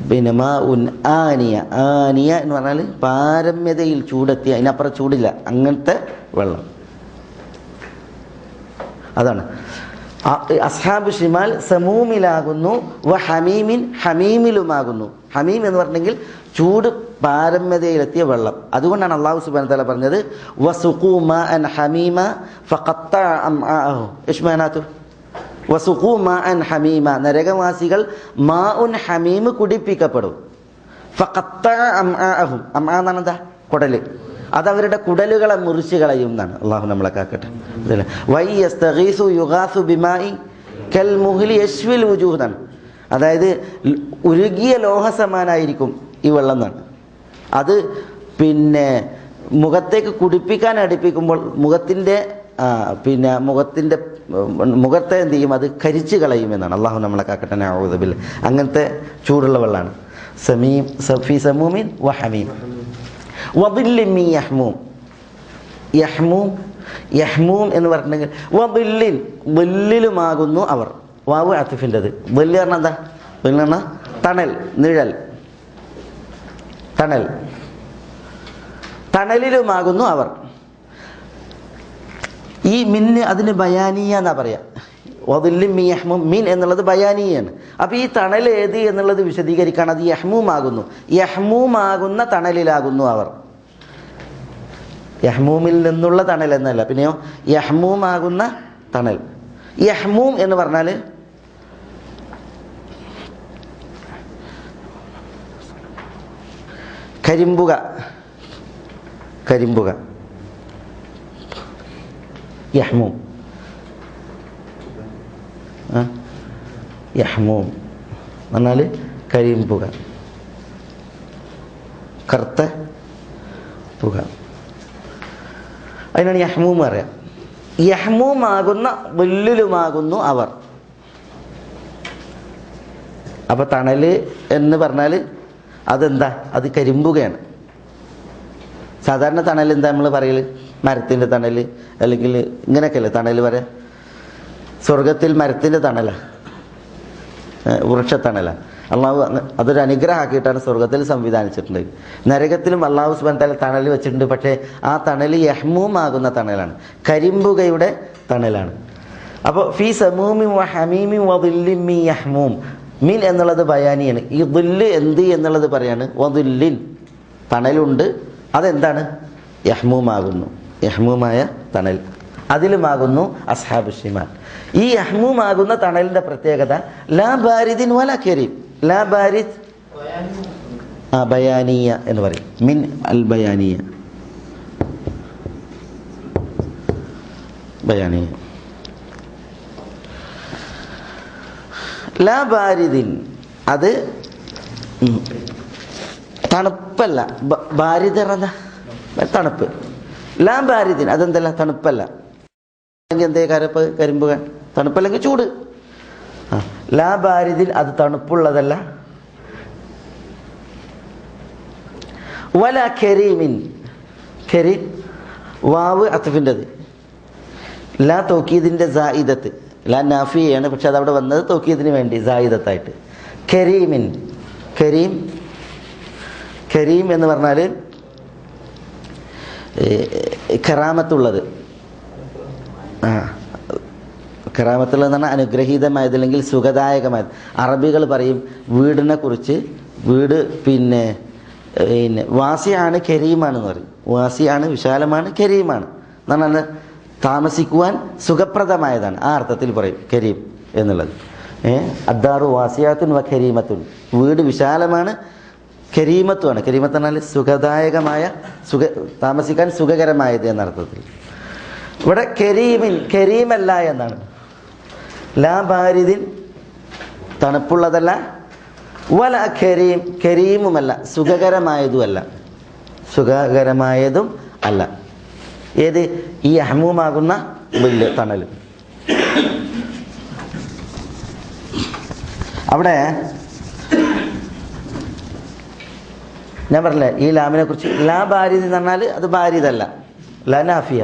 പിന്നെ മാ ഉൻ ആനിയ, ആനിയ എന്ന് പറഞ്ഞാൽ പാരമ്യതയിൽ ചൂടെത്തിയ, അതിനപ്പുറം ചൂടില്ല, അങ്ങനത്തെ വെള്ളം. അതാണ് അസ്ഹാബു ഷിമാൽ സമൂമിലാകുന്നു, വ ഹമീമിൻ, ഹമീമിലുമാകുന്നു. ഹമീം എന്ന് പറഞ്ഞെങ്കിൽ ചൂട് പാരമ്യതയിലെത്തിയ വെള്ളം. അതുകൊണ്ടാണ് അല്ലാഹു സുബ്ഹാനഹു വ തആല പറഞ്ഞത് വസുഖൂ മാഅൻ ഹമീമ ഫഖത്തഅ അംആഅഹു. ഇഷ്മാനാതു വസുഖൂ മാഅൻ ഹമീമ, നരകവാസികൾ മാഉൻ ഹമീം കുടിപ്പിക്കപ്പെടും. ഫഖത്തഅ അംആഅഹു, അംആ എന്നാണ് എന്താ? കുടല്. അതവരുടെ കുടലുകളെ മുറിച്ച് കളയും എന്നാണ്. അള്ളാഹു നമ്മളെ കാക്കട്ടെ. വൈയസ്തഗീസു യുഗാസു ബിമായി കൽ മുഹ്ലി യശ്വിൽ വുജൂഹ് എന്നാണ്. അതായത് ഉരുകിയ ലോഹ സമാനായിരിക്കും ഈ വെള്ളം എന്നാണ്. അത് പിന്നെ മുഖത്തേക്ക് കുടിപ്പിക്കാൻ അടുപ്പിക്കുമ്പോൾ മുഖത്തെ എന്ത് ചെയ്യും? അത് കരിച്ചു കളയുമെന്നാണ്. അള്ളാഹു നമ്മളെ കാക്കട്ടെ. നഊദു ബില്ലാഹ്. അങ്ങനത്തെ ചൂടുള്ള വെള്ളമാണ്. സമീം ഫീ സമൂമിൻ വ ഹമീം വദില്ലിൻ മിൻ യഹ്മൂം. യഹ്മൂം, യഹ്മൂം എന്ന് പറഞ്ഞിട്ടുണ്ടെങ്കിൽ വദില്ലിൻ, ദില്ലിലുമാകുന്നു അവർ. വാവ് അത്തിഫിൻ്റെത്. ദില്ല് പറഞ്ഞാൽ എന്താ? ദില്ല് പറഞ്ഞാൽ തണൽ, നിഴൽ, തണൽ. തണലിലുമാകുന്നു അവർ. ഈ മിന്ന് അതിന് ബയാനിയ എന്നാ പറയാ. വദില്ലിൻ മിൻ യഹ്മൂം, മീൻ എന്നുള്ളത് ബയാനിയാണ്. അപ്പോൾ ഈ തണൽ ഏത് എന്നുള്ളത് വിശദീകരിക്കാൻ അത് യഹ്മൂമാകുന്നു. യഹ്മൂമാകുന്ന തണലിലാകുന്നു അവർ. യഹ്മൂമിൽ നിന്നുള്ള തണൽ എന്നല്ല, പിന്നെയോ യഹ്മൂമാകുന്ന തണൽ. യഹ്മൂം എന്ന് പറഞ്ഞാൽ കരിമ്പുക, കരിമ്പുക. യഹ്മൂം, യഹ്മൂം പറഞ്ഞാൽ കരിമ്പുക, കറുത്ത പുക. അതിനാണ് യഹ്മൂം പറയാം. യഹ്മൂമാകുന്ന വില്ലിലുമാകുന്നു അവർ. അപ്പൊ തണല് എന്ന് പറഞ്ഞാൽ അതെന്താ? അത് കരിമ്പുകയാണ്. സാധാരണ തണൽ എന്താ നമ്മൾ പറയല്? മരത്തിൻ്റെ തണൽ, അല്ലെങ്കിൽ ഇങ്ങനെയൊക്കെയല്ലേ തണൽ പറയാം. സ്വർഗത്തിൽ മരത്തിൻ്റെ തണലാണ്, വൃക്ഷത്തണലാണ്. അള്ളാഹു അതൊരു അനുഗ്രഹമാക്കിയിട്ടാണ് സ്വർഗത്തിൽ സംവിധാനിച്ചിട്ടുണ്ട്. നരകത്തിലും അള്ളാഹു സുബ്ഹാനഹു വ തആല തണൽ വെച്ചിട്ടുണ്ട്. പക്ഷേ ആ തണൽ യഹ്മൂമാകുന്ന തണലാണ്, കരിമ്പുകയുടെ തണലാണ്. അപ്പോൾ ഫീ സമൂമിൻ വ ഹമീമിൻ വ ദില്ലിൻ മിൻ യഹ്മൂം. മീൻ എന്നുള്ളത് ബയാനിയാണ്. ഈ ദില്ല് എന്ത് എന്നുള്ളത് പറയാണ്. വദില്ലിൻ, തണലുണ്ട്, അതെന്താണ്? യഹ്മൂമാകുന്നു, യഹ്മൂമായ തണൽ. അതിലുമാകുന്നു അസ്ഹാബു ഷിമാൽ. ഈ യഹ്മൂമാകുന്ന തണലിന്റെ പ്രത്യേകത ലാ ബാരിദിൻ വലാ കരീം. ലാ ബാരിദ് ബയാനിയ എന്ന് പറയും. മിൻ അൽ ബയാനിയ, ബയാനിയ. ലാ ബാരിദിൻ, അത് തണുപ്പല്ല. ബാരിദ് എന്താ? തണുപ്പ്. ലാ ബാരിദിൻ, അതെന്തല്ല? തണുപ്പല്ല. എന്തേ കരപ്പ്, കരിമ്പുക, തണുപ്പല്ലെങ്കിൽ ചൂട്. ലാ ബാരിദിൻ, അത് തണുപ്പുള്ളതല്ല. വല കരീമിൻ, കരീം വാവ് അത്ഫിൻ്റെത്. ലാ തൗക്കീദിൻ്റെ സായിദത്ത്. ലാ നാഫിയാണ്, പക്ഷെ അതവിടെ വന്നത് തൗക്കീദിന് വേണ്ടി സായിദത്തായിട്ട്. കരീമിൻ, കരീം, കരീം എന്ന് പറഞ്ഞാൽ കറാമത്തുള്ളത്. കറാമത്തുള്ളതെന്ന് പറഞ്ഞാൽ അനുഗ്രഹീതമായത്, അല്ലെങ്കിൽ സുഖദായകമായത്. അറബികൾ പറയും വീടിനെ കുറിച്ച് വീട് പിന്നെ വാസിയാണ് കരീമാണെന്ന് പറയും. വാസിയാണ് വിശാലമാണ് കരീമാണ് എന്ന് പറഞ്ഞാൽ താമസിക്കുവാൻ സുഖപ്രദമായതാണ്. ആ അർത്ഥത്തിൽ പറയും കരീം എന്നുള്ളത്. അദ്ദാറു വാസിയാത്തുൻ വ കരീമത്തുൻ, വീട് വിശാലമാണ് കരീമത്തുമാണ്. കരീമത്ത് പറഞ്ഞാൽ സുഖദായകമായ താമസിക്കാൻ സുഖകരമായത് എന്നർത്ഥത്തിൽ. ഇവിടെ കരീമിൻ കരീമല്ല എന്നാണ്. ലാ ബാരിദിൻ തണുപ്പുള്ളതല്ല, വല കരീം കരീമുമല്ല സുഖകരമായതുമല്ല, സുഖകരമായതും അല്ല. ഏത്? ഈ അഹ്മൂമാകുന്ന വലിയ തണൽ. അവിടെ ഞാൻ പറഞ്ഞില്ലേ ഈ ലാമിനെ കുറിച്ച്, ലാ ബാരിദ് എന്ന് പറഞ്ഞാൽ അത് ബാരിദല്ല, ലാ നാഫിയ.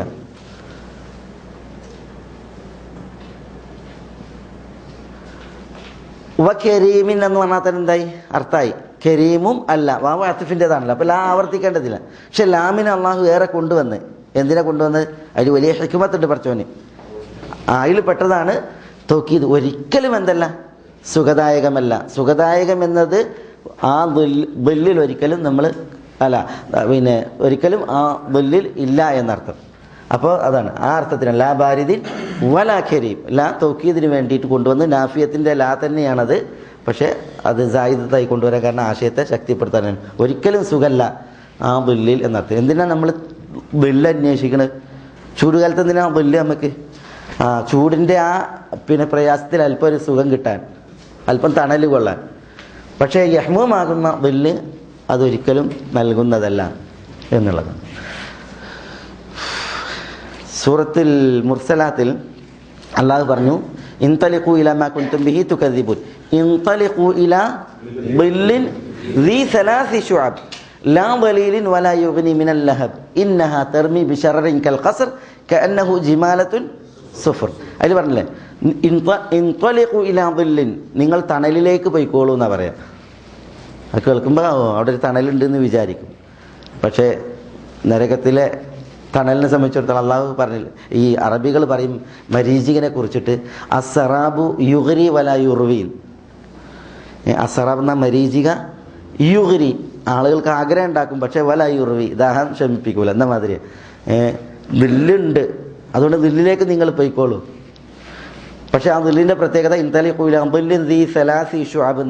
വ കരീമിൻ എന്ന് പറഞ്ഞാൽ തന്നെ എന്തായി? അർത്ഥമായി. കരീമും അല്ല, വാവ അത്തിഫിൻ്റെതാണല്ലോ, അപ്പോൾ ലാ ആവർത്തിക്കേണ്ടതില്ല. പക്ഷെ ലാമിനെ അള്ളാഹു ഏറെ കൊണ്ടുവന്ന് എന്തിനാ കൊണ്ടുവന്നത്? അതിൽ വലിയ ഹിക്മത്തുണ്ട് പറച്ചോന്. അതിൽ പെട്ടതാണ് തൗക്കീദ്. ഒരിക്കലും എന്തല്ല, സുഖദായകമല്ല. സുഖദായകം എന്നത് ആ ബല്ലിൽ ഒരിക്കലും നമ്മൾ അല്ല, പിന്നെ ഒരിക്കലും ആ ബല്ലിൽ ഇല്ല എന്നർത്ഥം. അപ്പോൾ അതാണ് ആ അർത്ഥത്തിന് ലാ ബാരിദിൻ വലാ കരീം. ലാ തൗക്കീദിന് വേണ്ടിയിട്ട് കൊണ്ടുവന്ന് നാഫിയത്തിൻ്റെ ലാ തന്നെയാണത്. പക്ഷേ അത് സായിദത്തായി കൊണ്ടുവരാൻ കാരണം ആശയത്തെ ശക്തിപ്പെടുത്താനാണ്. ഒരിക്കലും സുഖമല്ല ആ ബല്ലിൽ എന്നർത്ഥം. എന്തിനാണ് നമ്മൾ ബല്ല് അന്വേഷിക്കണത്? ചൂടുകാലത്ത് എന്തിനാ ബല്ല് നമുക്ക്? ചൂടിൻ്റെ ആ പിന്നെ പ്രയാസത്തിൽ അല്പം ഒരു സുഖം കിട്ടാൻ, അല്പം തണൽ കൊള്ളാൻ. പക്ഷേ യഹ്മൂമാകുന്ന ബല്ല് അതൊരിക്കലും നൽകുന്നതല്ല എന്നുള്ളതാണ്. സൂറത്തുൽ മുർസലാത്തിൽ അല്ലാഹു പറഞ്ഞു, ഇൻതലിഖൂ ഇലാ മാ കുൻതും ബിഹി തുകദ്ദിബൂൻ ഇൻതലിഖൂ ഇലാ ബില്ലിൻ ദീ സലാസി ശുഅബ് ലാ ദലീലിൻ വലാ യുഗ്നി മിനൽ ലഹബ് ഇന്നഹാ തർമി ബിശററിൻ കൽ ഖസ്ർ കഅന്നഹു ജിമാലത്തുൻ സുഫർ. അതിൽ പറഞ്ഞില്ലേ ഇൻതലിഖൂ ഇലാ ബില്ലിൻ, നിങ്ങൾ തണലിലേക്ക് പോയിക്കോളൂ എന്നാ പറയാം. അത് കേൾക്കുമ്പോൾ അവിടെ ഒരു തണലുണ്ടെന്ന് വിചാരിക്കും. പക്ഷേ നരകത്തിലെ തണലിനെ സംബന്ധിച്ചിടത്തോളം അള്ളാഹു പറഞ്ഞില്ല. ഈ അറബികൾ പറയും മരീചികനെ കുറിച്ചിട്ട് അസറാബു യുഗ്രി വല യുർവീൻ. അസറാബ് എന്ന മരീചിക, യുഗ്രി ആളുകൾക്ക് ആഗ്രഹം ഉണ്ടാക്കും, പക്ഷേ വല യുർവി ദാഹം ശമിപ്പിക്കൂല എന്ന മാതിരി. ദില്ലുണ്ട്, അതുകൊണ്ട് ദില്ലിലേക്ക് നിങ്ങൾ പോയിക്കോളൂ. പക്ഷെ ആ ദില്ലിൻ്റെ പ്രത്യേകത ഇൻതലിഖൂല ദില്ലിൻ ദീ സലാസി ശുഅബ്,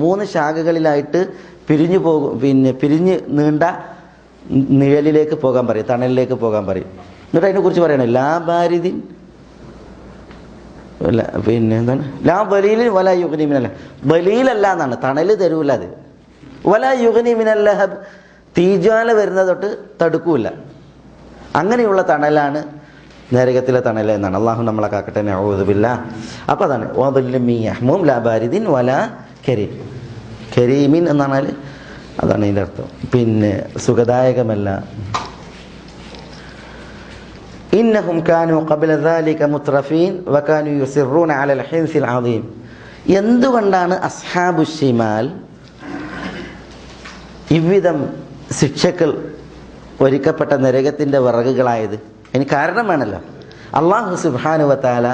3 ശാഖകളിലായിട്ട് പിരിഞ്ഞു പോകും, പിന്നെ പിരിഞ്ഞ് നീണ്ട നിഴലിലേക്ക് പോകാൻ പറയും, തണലിലേക്ക് പോകാൻ പറയും. എന്നിട്ട് അതിനെക്കുറിച്ച് പറയണം ലാ ബാരിദിൻ പിന്നെ എന്താണ് ലാ ബലീലിൻ വലാ യുഗ്നി മിനൽ, ബലീലല്ല എന്നാണ്, തണൽ തരൂല അത്. വലാ യുഗ്നി മിനൽ ലഹബ്, തീജ്വാല വരുന്നത് തൊട്ട് തടുക്കൂല. അങ്ങനെയുള്ള തണലാണ് നരകത്തിലെ തണൽ എന്നാണ്. അള്ളാഹു നമ്മളെ കാക്കട്ടെ, നഊദു ബില്ലാഹ്. അപ്പോൾ അതാണ് വദല്ലിൻ മിൻ യഹ്മൂം ലാ ബാരിദിൻ വലാ കരീം. കരീമിൻ എന്നാണ് അതാണ് ഇതിൻ്റെ അർത്ഥം. പിന്നെ സുഖദായകമല്ല. ഇന്നഹും കാനൂ ഖബ്ല ദാലിക മുത്രഫീൻ വകാനൂ യുസിറൂന അലൽ ഹിൻസിൽ അദീം. എന്തുകൊണ്ടാണ് അസ്ഹാബു ശിമാൽ ഇவ்விധം ശിക്ഷകൾ ഒരുക്കപ്പെട്ട നരകത്തിൻ്റെ വിറകുകളായത്? അതിന് കാരണം വേണമല്ലോ. അല്ലാഹു സുബ്ഹാനഹു വ തആല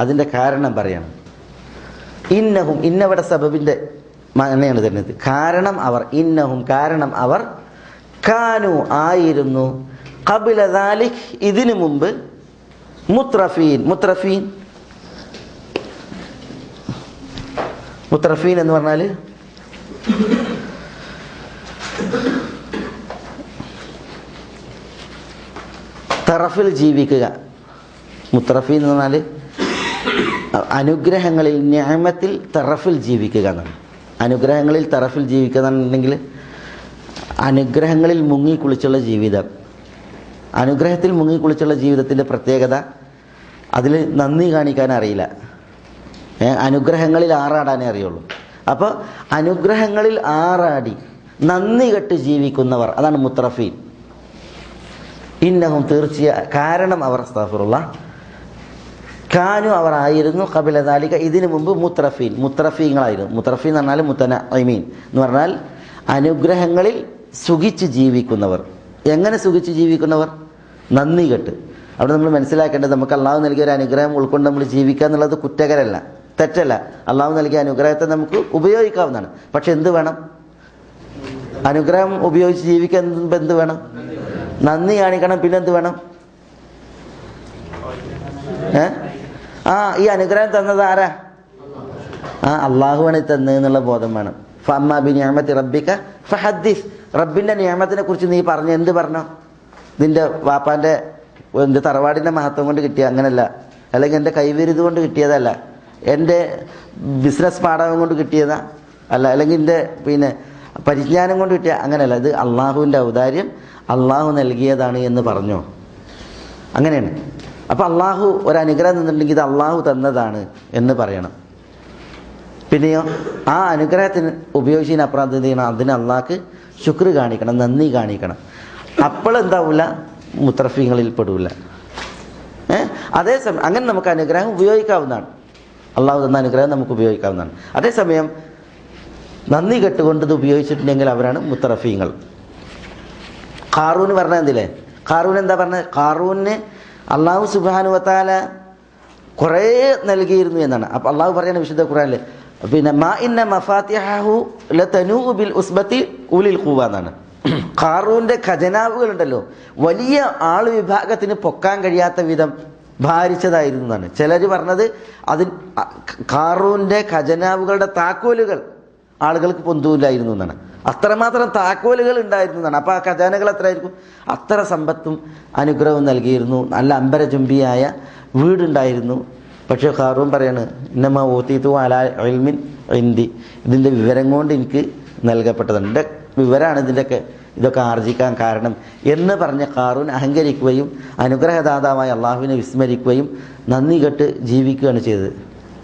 അതിൻ്റെ കാരണം പറയണം. ഇന്നഹും, ഇന്നവിടെ സബബിൻ്റെ മഅനയാണ് തരുന്നത്. കാരണം അവർ, ഇന്നഹും കാരണം അവർ, കാനു ആയിരുന്നു, ഖബ്ല ദാലിക് ഇതിനു മുമ്പ്, മുത്രഫീൻ. മുത്രഫീൻ എന്ന് പറഞ്ഞാൽ തറഫിൽ ജീവിക്കുക. മുത്രഫീൻ എന്ന് പറഞ്ഞാൽ അനുഗ്രഹങ്ങളിൽ, നിഅമത്തിൽ തറഫിൽ ജീവിക്കുക എന്നാണ്. അനുഗ്രഹങ്ങളിൽ തറഫിൽ ജീവിക്കുക എന്നുണ്ടെങ്കിൽ അനുഗ്രഹങ്ങളിൽ മുങ്ങിക്കുളിച്ചുള്ള ജീവിതം. അനുഗ്രഹത്തിൽ മുങ്ങിക്കുളിച്ചുള്ള ജീവിതത്തിൻ്റെ പ്രത്യേകത അതിൽ നന്ദി കാണിക്കാൻ അറിയില്ല, അനുഗ്രഹങ്ങളിൽ ആറാടാനേ അറിയുള്ളൂ. അപ്പോൾ അനുഗ്രഹങ്ങളിൽ ആറാടി നന്ദി കെട്ട് ജീവിക്കുന്നവർ, അതാണ് മുത്രഫീൻ. ഇന്നഹും തീർച്ചയായും, കാരണം അവർ അസ്തഗ്ഫിറുല്ലാഹ്, കാനു അവർ ആയിരുന്നു, ഖബല ദാലിക ഇതിനു മുമ്പ്, മുത്രഫീങ്ങളായിരുന്നു. മുത്രഫീൻ എന്ന് പറഞ്ഞാൽ മുത്തനഈമീൻ എന്ന് പറഞ്ഞാൽ അനുഗ്രഹങ്ങളിൽ സുഖിച്ച് ജീവിക്കുന്നവർ. എങ്ങനെ സുഖിച്ച് ജീവിക്കുന്നവർ? നന്ദി കെട്ട്. അവിടെ നമ്മൾ മനസ്സിലാക്കേണ്ടത്, നമുക്ക് അള്ളാഹു നൽകിയ ഒരു അനുഗ്രഹം ഉൾക്കൊണ്ട് നമ്മൾ ജീവിക്കുക എന്നുള്ളത് കുറ്റകരമല്ല, തെറ്റല്ല. അള്ളാഹു നൽകിയ അനുഗ്രഹത്തെ നമുക്ക് ഉപയോഗിക്കാവുന്നതാണ്. പക്ഷെ എന്ത് വേണം? അനുഗ്രഹം ഉപയോഗിച്ച് ജീവിക്കാൻ എന്ത് വേണം? നന്ദി കാണിക്കണം. പിന്നെ എന്ത് വേണം? ഈ അനുഗ്രഹം തന്നത് ആരാ? അള്ളാഹുവാണ് തന്നതെന്നുള്ള ബോധം വേണം. ഫഅമ്മാ ബിനിഅമതി റബ്ബിക ഫഹദ്ദിസ്. റബ്ബിന്റെ നിയമത്തിനെ കുറിച്ച് നീ പറഞ്ഞു. എന്ത് പറഞ്ഞോ? നിന്റെ വാപ്പാന്റെ തറവാടിന്റെ മഹത്വം കൊണ്ട് കിട്ടിയ അങ്ങനല്ല, അല്ലെങ്കിൽ എൻ്റെ കൈവിരുത് കൊണ്ട് കിട്ടിയതല്ല, എൻ്റെ ബിസിനസ് പാഠകം കൊണ്ട് കിട്ടിയതാ അല്ല, അല്ലെങ്കിൽ എൻ്റെ പരിജ്ഞാനം കൊണ്ട് കിട്ടിയ അങ്ങനെയല്ല. ഇത് അള്ളാഹുവിൻ്റെ ഔദാര്യം, അള്ളാഹു നൽകിയതാണ് എന്ന് പറഞ്ഞോ. അങ്ങനെയാണ്. അപ്പം അള്ളാഹു ഒരു അനുഗ്രഹം തന്നിട്ടുണ്ടെങ്കിൽ ഇത് അള്ളാഹു തന്നതാണ് എന്ന് പറയണം. പിന്നെയോ ആ അനുഗ്രഹത്തിന് ഉപയോഗിച്ചതിനപ്പുറം എന്ത് ചെയ്യണം? അതിന് അള്ളാഹ്ക്ക് ശുക്ർ കാണിക്കണം, നന്ദി കാണിക്കണം. അപ്പോഴെന്താവില്ല? മുത്രഫീങ്ങളിൽ പെടില്ല. അതേസമയം അങ്ങനെ നമുക്ക് അനുഗ്രഹം ഉപയോഗിക്കാവുന്നതാണ്. അള്ളാഹു തന്ന അനുഗ്രഹം നമുക്ക് ഉപയോഗിക്കാവുന്നതാണ്. അതേസമയം നന്ദി കെട്ടുകൊണ്ട് ഇത് ഉപയോഗിച്ചിട്ടുണ്ടെങ്കിൽ അവരാണ് മുത്തറഫീങ്ങൾ. ഖാറൂന് പറഞ്ഞ എന്തില്ലേ? ഖാറൂൻ എന്താ പറഞ്ഞത്? ഖാറൂന് അള്ളാഹു സുബ്ഹാനഹു വ തആല കുറേ നൽകിയിരുന്നു എന്നാണ്. അപ്പം അള്ളാഹു പറയുന്ന വിശുദ്ധ ഖുർആനിൽ മാ ഇന്ന മഫാത്തിഹു ലതനൂഉ ബിൽ ഉസ്ബത്തി ഉലിൽ ഖുവ എന്നാണ്. ഖാറൂന്റെ ഖജനാവുകളുണ്ടല്ലോ വലിയ ആൾ വിഭാഗത്തിന് പൊക്കാൻ കഴിയാത്ത വിധം ഭാരിച്ചതായിരുന്നു എന്നാണ്. ചിലർ പറഞ്ഞത് ഖാറൂന്റെ ഖജനാവുകളുടെ താക്കോലുകൾ ആളുകൾക്ക് പൊന്തൂലായിരുന്നു എന്നാണ്. അത്രമാത്രം താക്കോലുകൾ ഉണ്ടായിരുന്നു എന്നാണ്. അപ്പോൾ ആ ഖജാനകൾ എത്രയായിരിക്കും? അത്ര സമ്പത്തും അനുഗ്രഹവും നൽകിയിരുന്നു. നല്ല അമ്പരചുംബിയായ വീടുണ്ടായിരുന്നു. പക്ഷേ ഖാറൂൻ പറയാണ് ഇന്നമാ ഊതീതു അലാ ഇൽമിൻ ഇൻദി, ഇതിൻ്റെ വിവരം കൊണ്ട് എനിക്ക് നൽകപ്പെട്ടതാണ്, എൻ്റെ വിവരമാണ് ഇതൊക്കെ ആർജിക്കാൻ കാരണം എന്ന് പറഞ്ഞ ഖാറൂൻ അഹങ്കരിക്കുകയും അനുഗ്രഹദാതാവായ അള്ളാഹുവിനെ വിസ്മരിക്കുകയും നന്ദി കെട്ട് ജീവിക്കുകയാണ് ചെയ്തത്.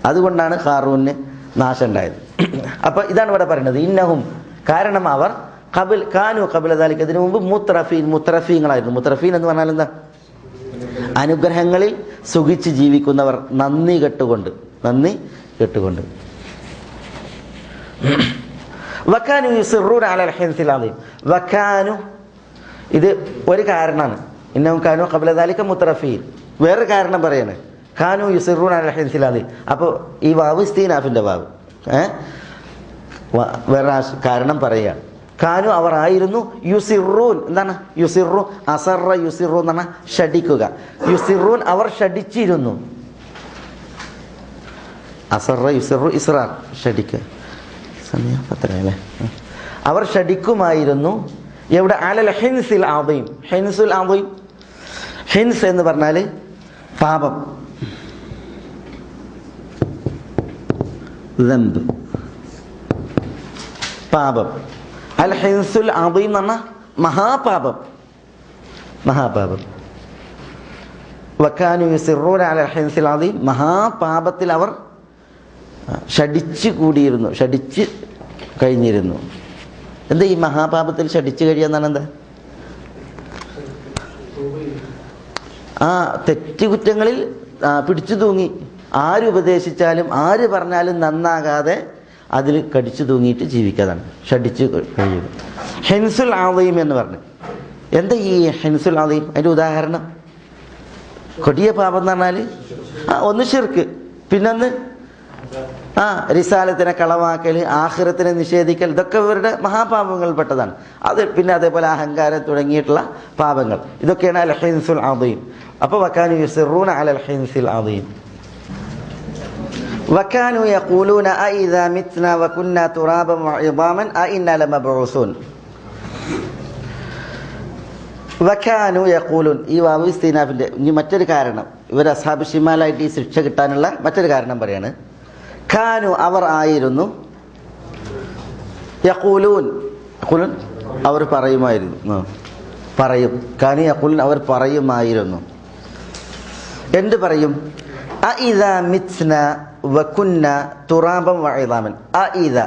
അതുകൊണ്ടാണ് ഖാറൂന് നാശം ഉണ്ടായത്. അപ്പോൾ ഇതാണ് ഇവിടെ പറയുന്നത്. ഇന്നഹും, കാരണം അവർ കാനു ഖബല ദാലിക, ഇതിനു മുമ്പ് മുത്രഫീങ്ങളായിരുന്നു. മുത്രഫീൻ എന്ന് പറഞ്ഞാൽ എന്താ? അനുഗ്രഹങ്ങളിൽ സുഖിച്ച് ജീവിക്കുന്നവർ, നന്ദി കെട്ടുകൊണ്ട്. വക്കാനു യുസിറൂന അലൽ ഹിൻസിൽ അദീം. വക്കാനു ഇത് ഒരു കാരണമാണ്. ഇന്നഹും കാനു ഖബല ദാലിക മുത്രഫീൻ. വേറൊരു കാരണം പറയാണ്, കാനു യുസിറൂന അലൽ ഹിൻസിൽ അദീം. അപ്പോൾ ഈ വാവ് ഇസ്തീനാഫിൻ്റെ വാവ്. വേറെ കാരണം പറയുകയാണ്. കാനു അവർ ആയിരുന്നു യുസിറൂൻ. എന്താണ് യുസിറു? അസറ യുസിറു എന്ന് പറഞ്ഞാൽ ഷടിക്കുക. യുസിറൂൻ അവർ ഷടിച്ചിരുന്നു. അസറ യുസിറു ഇസ്റാർ ഷടിക്കുക. സമയം പത്രല്ലേ? അവർ ഷടിക്കുമായിരുന്നു. എവിടെ? അലൽ ഹിൻസിൽ അദീം. ഹിൻസുൽ അദീം, ഹിൻസ് എന്ന് പറഞ്ഞാൽ പാപം, ദംബ്, പാപം. അൽ ഹിൻസുൽ അദീം എന്ന് പറഞ്ഞാൽ മഹാപാപം. വക്കാനു യുസിറൂന അലൽ ഹിൻസിൽ അദീം, മഹാപാപത്തിൽ അവർ ഷടിച്ചു കൂടിയിരുന്നു, ഷടിച്ച് കഴിഞ്ഞിരുന്നു. എന്താ ഈ മഹാപാപത്തിൽ ഷടിച്ചു കഴിയാന്നാണ്? എന്താ? തെറ്റുകുറ്റങ്ങളിൽ പിടിച്ചു തൂങ്ങി, ആരുപദേശിച്ചാലും ആര് പറഞ്ഞാലും നന്നാകാതെ അതിൽ കടിച്ചു തൂങ്ങിയിട്ട് ജീവിക്കാതാണ് ഷടിച്ചു കഴിയുക. ഹിൻസുൽ അദീം എന്ന് പറഞ്ഞു. എന്താ ഈ ഹിൻസുൽ അദീം? അതിൻ്റെ ഉദാഹരണം കൊടിയ പാപം എന്ന് പറഞ്ഞാൽ ഒന്ന് ശിർക്ക്, പിന്നൊന്ന് റിസാലത്തിനെ കളവാക്കൽ, ആഖിറത്തിനെ നിഷേധിക്കൽ, ഇതൊക്കെ ഇവരുടെ മഹാപാപങ്ങൾപ്പെട്ടതാണ്. അത് പിന്നെ അതേപോലെ അഹങ്കാരം തുടങ്ങിയിട്ടുള്ള പാപങ്ങൾ, ഇതൊക്കെയാണ് അൽ ഹിൻസുൽ അദീം. അപ്പോൾ വകാനു യുസിറൂന അലൽ ഹിൻസിൽ അദീം. വകാനു യഖൂലൂന അഇദാ മിത്നാ വകുന്നാ തുറാബൻ വഇദാമൻ അഇന്നാ ലമബ്ഊസൂൻ. വകാനു യഖൂലൂൻ, ഈ വാവ് ഇസ്തിനാഫിന്റെ ഇനി മറ്റൊരു കാരണം, ഇവർ അസ്ഹാബ് ഷിമാലായിട്ട് ഈ ശിക്ഷ കിട്ടാനുള്ള മറ്റൊരു കാരണം പറയാണ്. കാനു അവർ ആയിരുന്നു, യഖൂലൂൻ അവർ പറയുമായിരുന്നു, കാനു യഖൂലൂൻ അവർ പറയുമായിരുന്നു. എന്ത് പറയും? അഇദാ മിത്ന വകുന്ന തുറാബൻ വഇദാമൻ. അഇദാ,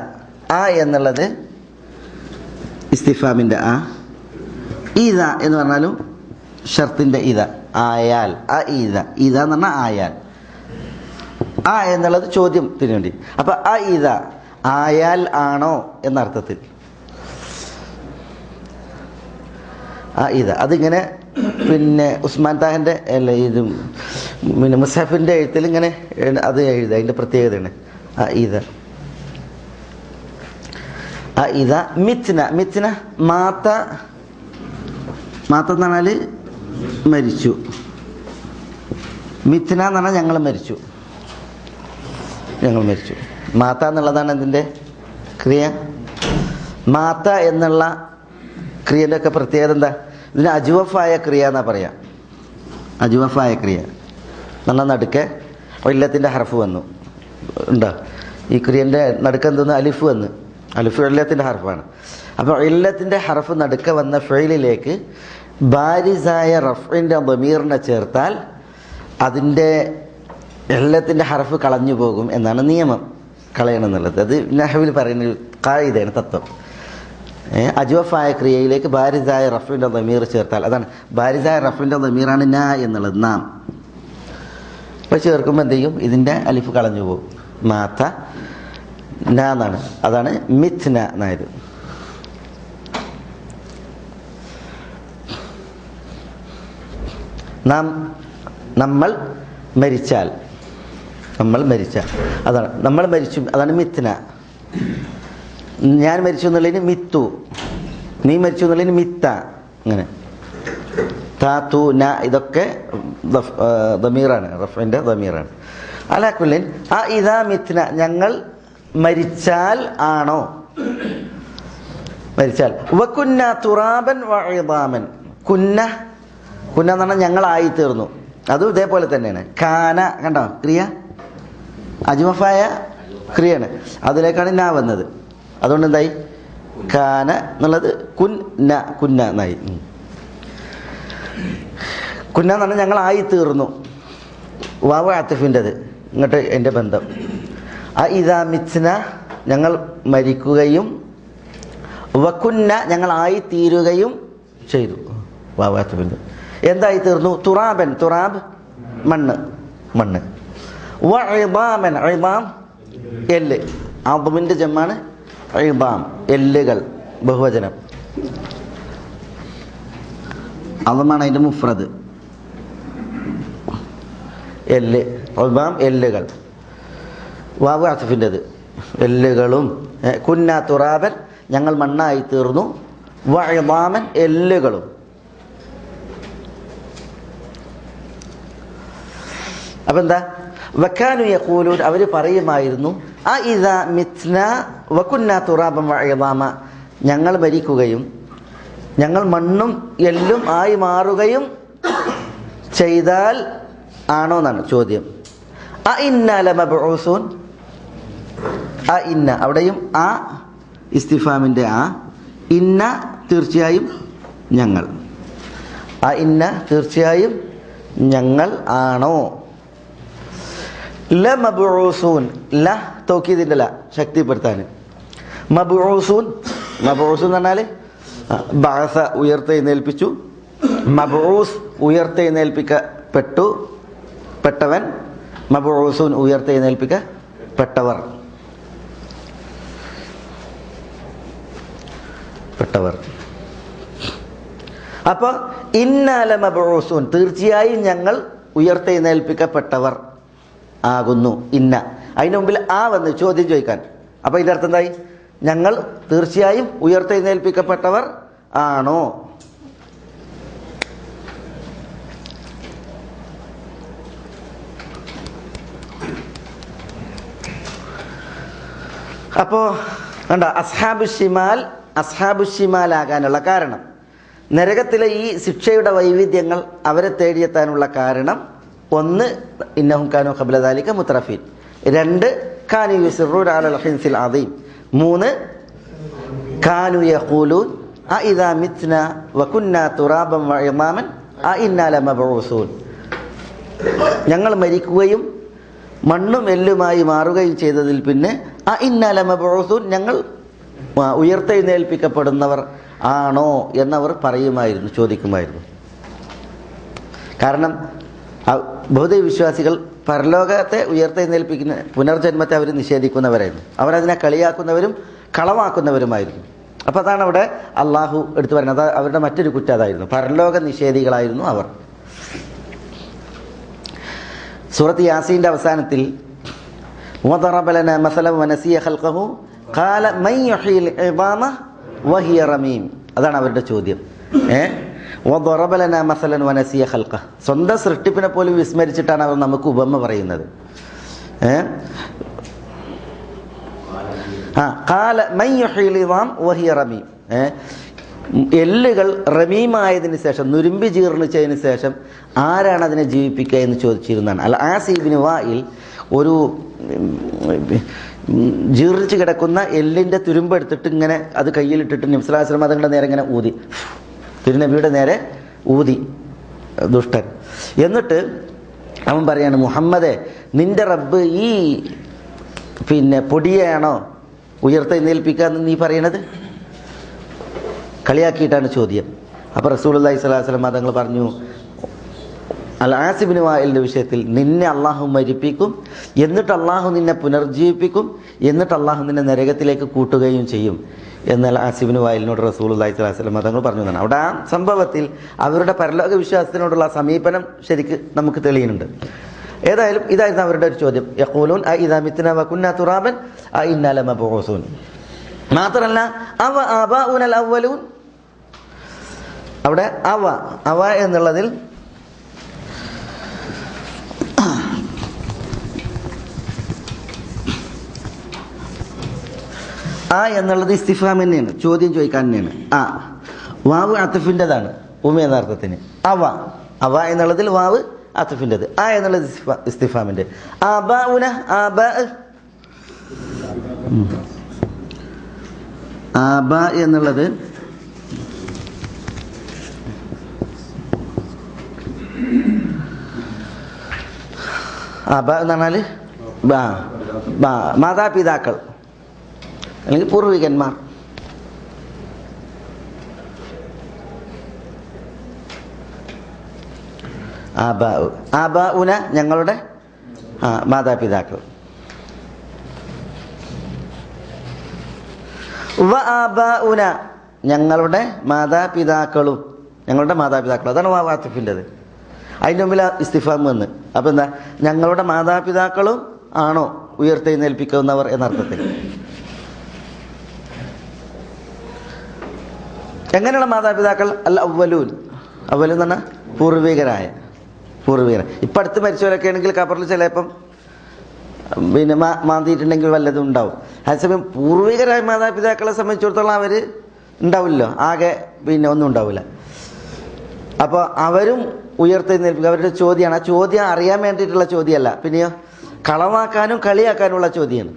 എന്നുള്ളത് ഇസ്തിഫാമിന്റെ ഇദ എന്ന് പറഞ്ഞാലും ഷർത്തിന്റെ ഇദ, ആയാൽ. ഇദ എന്ന് പറഞ്ഞാൽ ആയാൽ. എന്നുള്ളത് ചോദ്യത്തിന് വേണ്ടി. അപ്പൊ ഇദ ആയാൽ ആണോ എന്നർത്ഥത്തിൽ. ഇദ അതിങ്ങനെ പിന്നെ ഉസ്മാൻ താഹിന്റെ അല്ല, ഇത് പിന്നെ മുസഹഫിന്റെ എഴുത്തിൽ ഇങ്ങനെ അത് എഴുതുക, അതിന്റെ പ്രത്യേകതയാണ് ഇദ. ഇതാ മിത്ന മിത്ന മാത്ത മാത്ത എന്ന് പറഞ്ഞാൽ മരിച്ചു. മിത്ന എന്ന് പറഞ്ഞാൽ ഞങ്ങൾ മരിച്ചു. മാത്ത എന്നുള്ളതാണ് ഇതിൻ്റെ ക്രിയ. മാത്ത എന്നുള്ള ക്രിയൻ്റെ ഒക്കെ പ്രത്യേകത എന്താ? ഇതിന് അജുവഫായ ക്രിയ എന്നാ പറയാം. അജുവഫായ ക്രിയ നല്ല നടുക്ക് ഇല്ലത്തിൻ്റെ ഹർഫ് വന്നു ഉണ്ടോ? ഈ ക്രിയൻ്റെ നടുക്ക് എന്തോന്ന്? അലിഫ് വന്ന്. അലിഫ് ഇല്ലത്തിൻ്റെ ഹർഫാണ്. അപ്പോൾ ഇല്ലത്തിൻ്റെ ഹർഫ് നടുക്ക വന്ന ഫെയിലിലേക്ക് ബാരിസായ റഫിൻ്റെ ദമീറിനെ ചേർത്താൽ അതിൻ്റെ ഇല്ലത്തിൻ്റെ ഹർഫ് കളഞ്ഞു പോകും എന്നാണ് നിയമം. കളയണം എന്നുള്ളത് അത് നഹ്വിൽ പറയുന്ന ഖായിദയാണ്, തത്വം. അജ്വഫായ ക്രിയയിലേക്ക് ബാരിസായ റഫിൻ്റെ ദമീർ ചേർത്താൽ അതാണ് ബാരിസായ റഫിൻ്റെ ദമീറാണ് ന എന്നുള്ളത്, നാം. അപ്പോൾ ചേർക്കുമ്പോൾ എന്ത് ചെയ്യും? ഇതിൻ്റെ അലിഫ് കളഞ്ഞു പോകും. മാത്ത ന എന്നാണ്. അതാണ് മിത്ന എന്നായത്. നമ്മൾ മരിച്ചാൽ അതാണ് നമ്മൾ മരിച്ചു, അതാണ് മിത്ന. ഞാൻ മരിച്ചു എന്നുള്ളതിന് മിത്തു, നീ മരിച്ചു എന്നുള്ളതിന് മിത്ത. അങ്ങനെ താത്തു ന ഇതൊക്കെ ദമീറാണ്, റഫിൻ്റെ ദമീറാണ്. അലാക്കുല്ലിൻ ഇതാ മിത്ന ഞങ്ങൾ മരിച്ചാൽ ആണോ? മരിച്ചാൽ വകുന്ന തുറാബൻ വഇദാമൻ. കുന്ന എന്ന് പറഞ്ഞാൽ ഞങ്ങളായി തീർന്നു. അതും ഇതേപോലെ തന്നെയാണ്. കാന കണ്ടോ ക്രിയ അജ്മഫായ ക്രിയയാണ്, അതിലേക്കാണ് ന വന്നത്. അതുകൊണ്ട് എന്തായി? കാന എന്നുള്ളത് കുന്ന എന്നായി. കുന്ന എന്ന് പറഞ്ഞാൽ ഞങ്ങളായി തീർന്നു. വാവ അത്തഫിൻ്റെത് ഇങ്ങോട്ട് എൻ്റെ ബന്ധം. ഇദാ മിത്ന ഞങ്ങൾ മരിക്കുകയും വകുന്ന ഞങ്ങളായി തീരുകയും ചെയ്തു. വാവ അത്തഫിൻ്റെ എന്തായി തീർന്നു? തുറാബൻ തുറാബ് മണ്ണ്. വഇദാമൻ ഇദാം എല്ല്. അദ്മിൻ്റെ ജമ്മാണ് ഇദാം, എല്ലുകൾ ബഹുവചനം. അദ്മാണ് അതിൻ്റെ മുഫ്രദ്. എല്ല് ഇദാം എല്ലുകൾ. വാവ് അത്ഫിൻ്റെത് എല്ലുകളും. കുന്ന തുറാബൻ ഞങ്ങൾ മണ്ണായി തീർന്നു. വഇദാമൻ എല്ലുകളും. അപ്പം എന്താ? വക്കാനു യഖൂലൂൻ അവർ പറയുമായിരുന്നു ഇദാ മിത്ന വകുന്ന തുറാബൻ വഇദാമ ഞങ്ങൾ മരിക്കുകയും ഞങ്ങൾ മണ്ണും എല്ലും ആയി മാറുകയും ചെയ്താൽ ആണോ എന്നാണ് ചോദ്യം. ഇന്ന ലമബ്ഊസൂൻ. ഇന്ന അവിടെയും ഇസ്തിഫാമിൻ്റെ ഇന്ന തീർച്ചയായും ഞങ്ങൾ. ഇന്ന തീർച്ചയായും ഞങ്ങൾ ആണോ? ലമബ്ഊസൂൻ ല തൗക്കീദിൻ്റെ ല ശക്തിപ്പെടുത്താൻ. മബ്ഊസൂൻ എന്ന് പറഞ്ഞാൽ ബഅസ ഉയർത്തെഴുന്നേൽപ്പിച്ചു. മബ്ഊസ് ഉയർത്തെഴുന്നേൽപ്പിക്കപ്പെട്ടവൻ. മബ്ഊസൂൻ ഉയർത്തെഴുന്നേൽപ്പിക്കപ്പെട്ടവർ. അപ്പോൾ ഇന്ന ലമബ്ഊസൂൻ തീർച്ചയായും ഞങ്ങൾ ഉയർത്തെഴുന്നേൽപ്പിക്കപ്പെട്ടവർ ആകുന്നു. ഇന്ന അതിന് മുമ്പിൽ വന്ന് ചോദ്യം ചോദിക്കാൻ. അപ്പോൾ ഇതിൻ്റെ അർത്ഥം എന്തായി? ഞങ്ങൾ തീർച്ചയായും ഉയർത്തെഴുന്നേൽപ്പിക്കപ്പെട്ടവർ ആണോ? അപ്പോൾ കണ്ട അസ്ഹാബുഷിമാലാകാനുള്ള കാരണം, നരകത്തിലെ ഈ ശിക്ഷയുടെ വൈവിധ്യങ്ങൾ അവരെ തേടിയെത്താനുള്ള കാരണം, ഒന്ന് ഇന്നഹും കാനൂ ഖബ്ല ദാലിക മുത്രഫീൻ, രണ്ട് കാനൂ യുസിറൂന അലൽ ഹിൻസിൽ അദീം, മൂന്ന് കാനൂ യഖൂലൂൻ ഇദാ മിത്ന വകുന്നാ തുറാബൻ വഇദാമൻ ഇന്നാ ലമബ്ഊസൂൻ ഞങ്ങൾ മരിക്കുകയും മണ്ണും എല്ലുമായി മാറുകയും ചെയ്തതിൽ പിന്നെ ഇന്നാ ലമബ്ഊസൂൻ ഞങ്ങൾ ഉയർത്തെഴുന്നേൽപ്പിക്കപ്പെടുന്നവർ ആണോ എന്നവർ പറയുമായിരുന്നു, ചോദിക്കുമായിരുന്നു. കാരണം ബൗദ്ധ വിശ്വാസികൾ പരലോകത്തെ ഉയർത്തെഴുന്നേൽപ്പിക്കുന്ന പുനർജന്മത്തെ അവർ നിഷേധിക്കുന്നവരായിരുന്നു. അവരതിനെ കളിയാക്കുന്നവരും കളവാക്കുന്നവരുമായിരുന്നു. അപ്പോൾ അതാണ് അവിടെ അള്ളാഹു എടുത്തു പറയുന്നത്. അത് അവരുടെ മറ്റൊരു കുറ്റം അതായിരുന്നു. പരലോക നിഷേധികളായിരുന്നു അവർ. സൂറത്ത് യാസീൻ്റെ അവസാനത്തിൽ വദറബ ലനാ മസലൻ വനസിയ ഖൽഖഹു ഖാല മൻ യുഹ്യിൽ ഇദാമ വഹിയ റമീം. അതാണ് അവരുടെ ചോദ്യം. വദറബ ലനാ മസലൻ വനസിയ ഖൽഖ. സ്വന്തം സൃഷ്ടിപ്പിനെ പോലും വിസ്മരിച്ചിട്ടാണ് അവർ നമുക്ക് ഉപമ പറയുന്നത്. ഖാല മൻ യുഹ്യിൽ ഇദാം വഹിയ റമീം. എല്ലുകൾ റമീമായതിനു ശേഷം, നുരുമ്പി ജീർണിച്ചതിന് ശേഷം ആരാണ് അതിനെ ജീവിപ്പിക്കുക എന്ന് ചോദിച്ചിരുന്നതാണ്. അൽ ആസ് ഇബ്നു വായിൽ ഒരു ജീർണിച്ച് കിടക്കുന്ന എല്ലിൻ്റെ തുരുമ്പെടുത്തിട്ട് ഇങ്ങനെ അത് കയ്യിലിട്ടിട്ട് നബി സ്വല്ലല്ലാഹു അലൈഹി വസല്ലം അതുങ്ങളുടെ നേരെ ഇങ്ങനെ ഊതി, തിരുനബിയുടെ നേരെ ഊതി ദുഷ്ടൻ. എന്നിട്ട് അവൻ പറയാണ്, മുഹമ്മദേ, നിന്റെ റബ്ബ് ഈ പൊടിയെയാണോ ഉയർത്തെഴുന്നേൽപ്പിക്കുക എന്ന് നീ പറയണത്? കളിയാക്കിയിട്ടാണ് ചോദ്യം. അപ്പോൾ റസൂലുള്ളാഹി സ്വല്ലല്ലാഹു അലൈഹി വസല്ലം തങ്ങൾ പറഞ്ഞു, അൽ ആസ് ഇബ്നു വായിലിൻ്റെ വിഷയത്തിൽ നിന്നെ അള്ളാഹു മരിപ്പിക്കും, എന്നിട്ട് അള്ളാഹു നിന്നെ പുനർജീവിപ്പിക്കും, എന്നിട്ട് അള്ളാഹു നിന്നെ നരകത്തിലേക്ക് കൂട്ടുകയും ചെയ്യും എന്ന് അൽ ആസ് ഇബ്നു വായിലിനോട് റസൂലുള്ളാഹി സ്വല്ലല്ലാഹു അലൈഹി വസല്ലം തങ്ങൾ പറഞ്ഞു എന്നാണ്. അവിടെ ആ സംഭവത്തിൽ അവരുടെ പരലോക വിശ്വാസത്തിനോടുള്ള സമീപനം ശരിക്ക് നമുക്ക് തെളിയുന്നുണ്ട്. ഏതായാലും ഇതായിരുന്നു അവരുടെ ഒരു ചോദ്യം. യഖൂലൂൻ അഇദാ മിത്നാ വകുന്നാ തുറാബൻ അഇന്നാ ലമബ്ഊസൂൻ. മാത്രമല്ല അവ ആബാഉനൽ അവ്വലൂൻ. അവിടെ അവ എന്നുള്ളതിൽ എന്നുള്ളത് ഇസ്തിഫാം തന്നെയാണ്, ചോദ്യം ചോദിക്കാൻ തന്നെയാണ്. വാവ് അത്ഫിൻ്റെതാണ് ഉമ എന്ന അർത്ഥത്തിന്. അവ എന്നുള്ളതിൽ വാവ് അത്ഫിൻ്റെത്, എന്നുള്ളത് ഇസ്തിഫാമിൻ്റെ. ആബാഉന ആബാ എന്നുള്ളത് എന്ന് പറഞ്ഞാൽ മാതാപിതാക്കൾ അല്ലെങ്കിൽ പൂർവികന്മാർ. ആബാഉന ഞങ്ങളുടെ മാതാപിതാക്കൾ. വ ആബാഉന ഞങ്ങളുടെ മാതാപിതാക്കളും. അതാണ് വാവാത്തിഫിൻ്റെത്. അതിൻ്റെ മുമ്പിൽ ഇസ്തിഫാം വന്ന്. അപ്പം എന്താ, ഞങ്ങളുടെ മാതാപിതാക്കളും ആണോ ഉയർത്തെഴുന്നേൽപ്പിക്കുന്നവർ എന്നർത്ഥത്തിൽ. എങ്ങനെയുള്ള മാതാപിതാക്കൾ? അൽ അവ്വലൂൻ. അവ്വലൂൻ എന്ന് പറഞ്ഞാൽ പൂർവികരായ. ഇപ്പം അടുത്ത് മരിച്ചവരൊക്കെ ആണെങ്കിൽ ഖബറിൽ ചിലപ്പം മാന്തിയിട്ടുണ്ടെങ്കിൽ വല്ലതും ഉണ്ടാവും. അതേസമയം പൂർവികരായ മാതാപിതാക്കളെ സംബന്ധിച്ചിടത്തോളം അവർ ഉണ്ടാവില്ലല്ലോ, ആകെ ഒന്നും ഉണ്ടാവില്ല. അപ്പോൾ അവരും ഉയർത്തെഴുന്നേൽപ്പിക്കുക. അവരുടെ ചോദ്യമാണ്. ആ ചോദ്യം അറിയാൻ വേണ്ടിയിട്ടുള്ള ചോദ്യമല്ല, പിന്നെയോ കളവാക്കാനും കളിയാക്കാനുമുള്ള ചോദ്യമാണ്.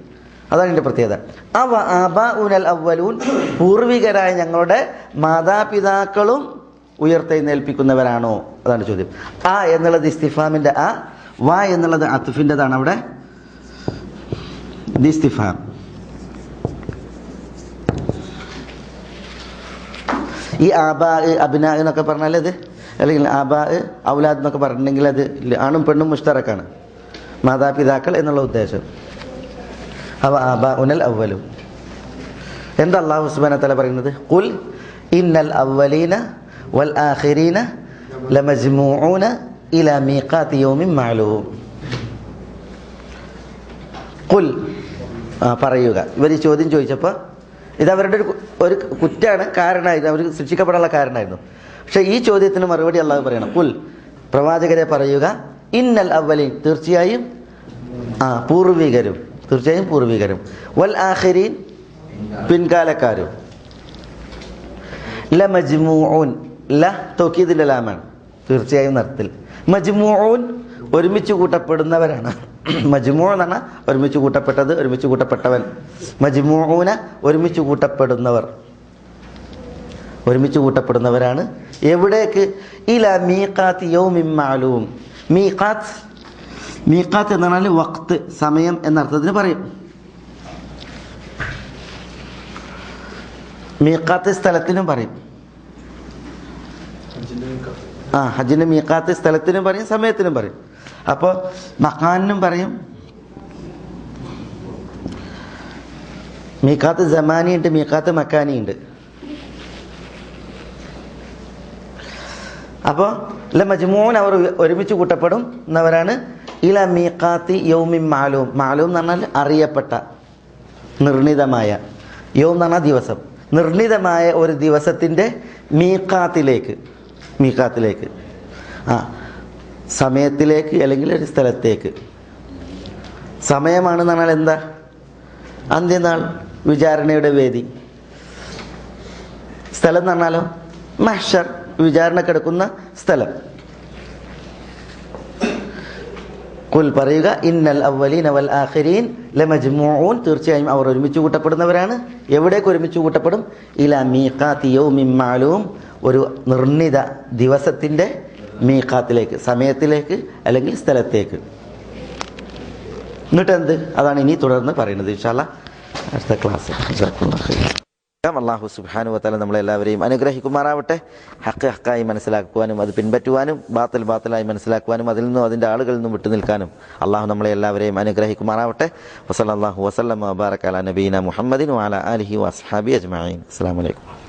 അതാണ് എൻ്റെ പ്രത്യേകത. ആബാഉനൽ അവ്വലൂൻ, പൂർവികരായ ഞങ്ങളുടെ മാതാപിതാക്കളും ഉയർത്തെഴുന്നേൽപ്പിക്കുന്നവരാണോ? അതാണ് ചോദ്യം. എന്നുള്ളത് ഇസ്തിഫാമിൻ്റെ വ എന്നുള്ളത് അത്ഫിൻ്റെതാണ്. അവിടെ ഇസ്തിഫാം. ഈ ആബാ അബ്നാ എന്നൊക്കെ പറഞ്ഞാൽ ഇത്, അല്ലെങ്കിൽ ആബാ ഔലാദ് എന്നൊക്കെ പറഞ്ഞിട്ടുണ്ടെങ്കിൽ അത് ആണും പെണ്ണും മുഷ്തറക്കാണ്, മാതാപിതാക്കൾ എന്നുള്ള ഉദ്ദേശം. ആബാഉനൽ അവ്വലൂൻ. എന്താ അല്ലാഹു സുബ്ഹാനഹു വ തആല പറയുന്നത്? ഖുൽ ഇന്നൽ അവ്വലീന വൽ ആഖിരീന ലമജ്മൂഊന ഇലാ മീഖാതി യൗമിൻ മഅലൂം. ഖുൽ, പറയുക. ഇവർ ഈ ചോദ്യം ചോദിച്ചപ്പോൾ ഇത് അവരുടെ ഒരു കുറ്റാണ്, കാരണമായിരുന്നു, അവർ ശിക്ഷിക്കപ്പെടാനുള്ള കാരണമായിരുന്നു. പക്ഷെ ഈ ചോദ്യത്തിന് മറുപടി അല്ലാഹു പറയണം. ഖുൽ, പ്രവാചകരെ പറയുക, ഇന്നൽ അവ്വലീൻ, തീർച്ചയായും പൂർവികരും, വൽ ആഖിരീൻ, പിൻകാലക്കാരും, ലമജ്മൂഊൻ, തൗക്കീദിന്റെ ലാമാണ്, തീർച്ചയായും നടത്തിൽ. മജ്മൂഊൻ, ഒരുമിച്ച് കൂട്ടപ്പെടുന്നവരാണ്. മജ്മൂ എന്ന് പറഞ്ഞാൽ ഒരുമിച്ച് കൂട്ടപ്പെട്ടത്, ഒരുമിച്ച് കൂട്ടപ്പെട്ടവൻ. മജ്മൂഊന, ഒരുമിച്ച് കൂട്ടപ്പെടുന്നവരാണ്. എവിടേക്ക്? ഇലാ മീഖാതി യൗമിൻ മഅലൂം. മീഖാത്ത് എന്ന് പറഞ്ഞാൽ വഖ്ത്, സമയം എന്നർത്ഥത്തിന് പറയും. മീഖാത്ത് സ്ഥലത്തിനും പറയും. ഹജ്ജിന്റെ മീഖാത്ത് സ്ഥലത്തിനും പറയും, സമയത്തിനും പറയും. അപ്പോൾ മക്കാനിനും പറയും. മീഖാത്ത് സമാനി ഉണ്ട്, മീഖാത്ത് മക്കാനി ഉണ്ട്. അപ്പോൾ മജ്മൂൻ, അവർ ഒരുമിച്ച് കൂട്ടപ്പെടും എന്നവരാണ്. ഇല മീഖാത്തി യൗമിൻ മഅലൂം. മഅലൂം എന്ന് പറഞ്ഞാൽ അറിയപ്പെട്ട, നിർണിതമായ, യൗം എന്ന് പറഞ്ഞാൽ ദിവസം, നിർണിതമായ ഒരു ദിവസത്തിൻ്റെ മീഖാത്തിലേക്ക് സമയത്തിലേക്ക് അല്ലെങ്കിൽ ഒരു സ്ഥലത്തേക്ക്. സമയമാണെന്ന് പറഞ്ഞാൽ എന്താ? അന്ത്യനാൾ, വിചാരണയുടെ വേദി. സ്ഥലം എന്ന് പറഞ്ഞാലോ മഹ്ശർ, വിചാരണ കിടക്കുന്ന സ്ഥലം. ഖുൽ പറയുക, ഇന്നൽ അവ്വലീന വൽ ആഖിരീൻ ലമജ്മൂഊൻ, തീർച്ചയായും അവർ ഒരുമിച്ച് കൂട്ടപ്പെടുന്നവരാണ്. എവിടേക്ക് ഒരുമിച്ച് കൂട്ടപ്പെടും? ഇലാ മീഖാത്തി യൗമിൻ മഅലൂം, ഒരു നിർണിത ദിവസത്തിൻ്റെ മീഖാത്തിലേക്ക്, സമയത്തിലേക്ക് അല്ലെങ്കിൽ സ്ഥലത്തേക്ക്. എന്നിട്ട് എന്ത്? അതാണ് ഇനി തുടർന്ന് പറയുന്നത് ഇൻഷാ അല്ലാഹ് അടുത്ത ക്ലാസ്. അല്ലാഹു സുബ്ഹാനഹു വ തആല നമ്മളെല്ലാവരെയും അനുഗ്രഹിക്കുമാറാവട്ടെ. ഹഖ് ഹഖായി മനസ്സിലാക്കുവാനും അത് പിൻപറ്റുവാനും ബാത്തിൽ ബാത്തിലായി മനസ്സിലാക്കുവാനും അതിൽ നിന്നും അതിൻ്റെ ആളുകളിൽ നിന്നും വിട്ടു നിൽക്കാനും അള്ളാഹു നമ്മളെ എല്ലാവരെയും അനുഗ്രഹിക്കുമാറാവട്ടെ. വസല്ലല്ലാഹു വസല്ലമ വബാറക അലാ നബീന മുഹമ്മദിൻ വഅലാ ആലിഹി വഅസ്ഹാബിഹി അജ്മഈൻ. അസ്സലാമു അലൈക്കും.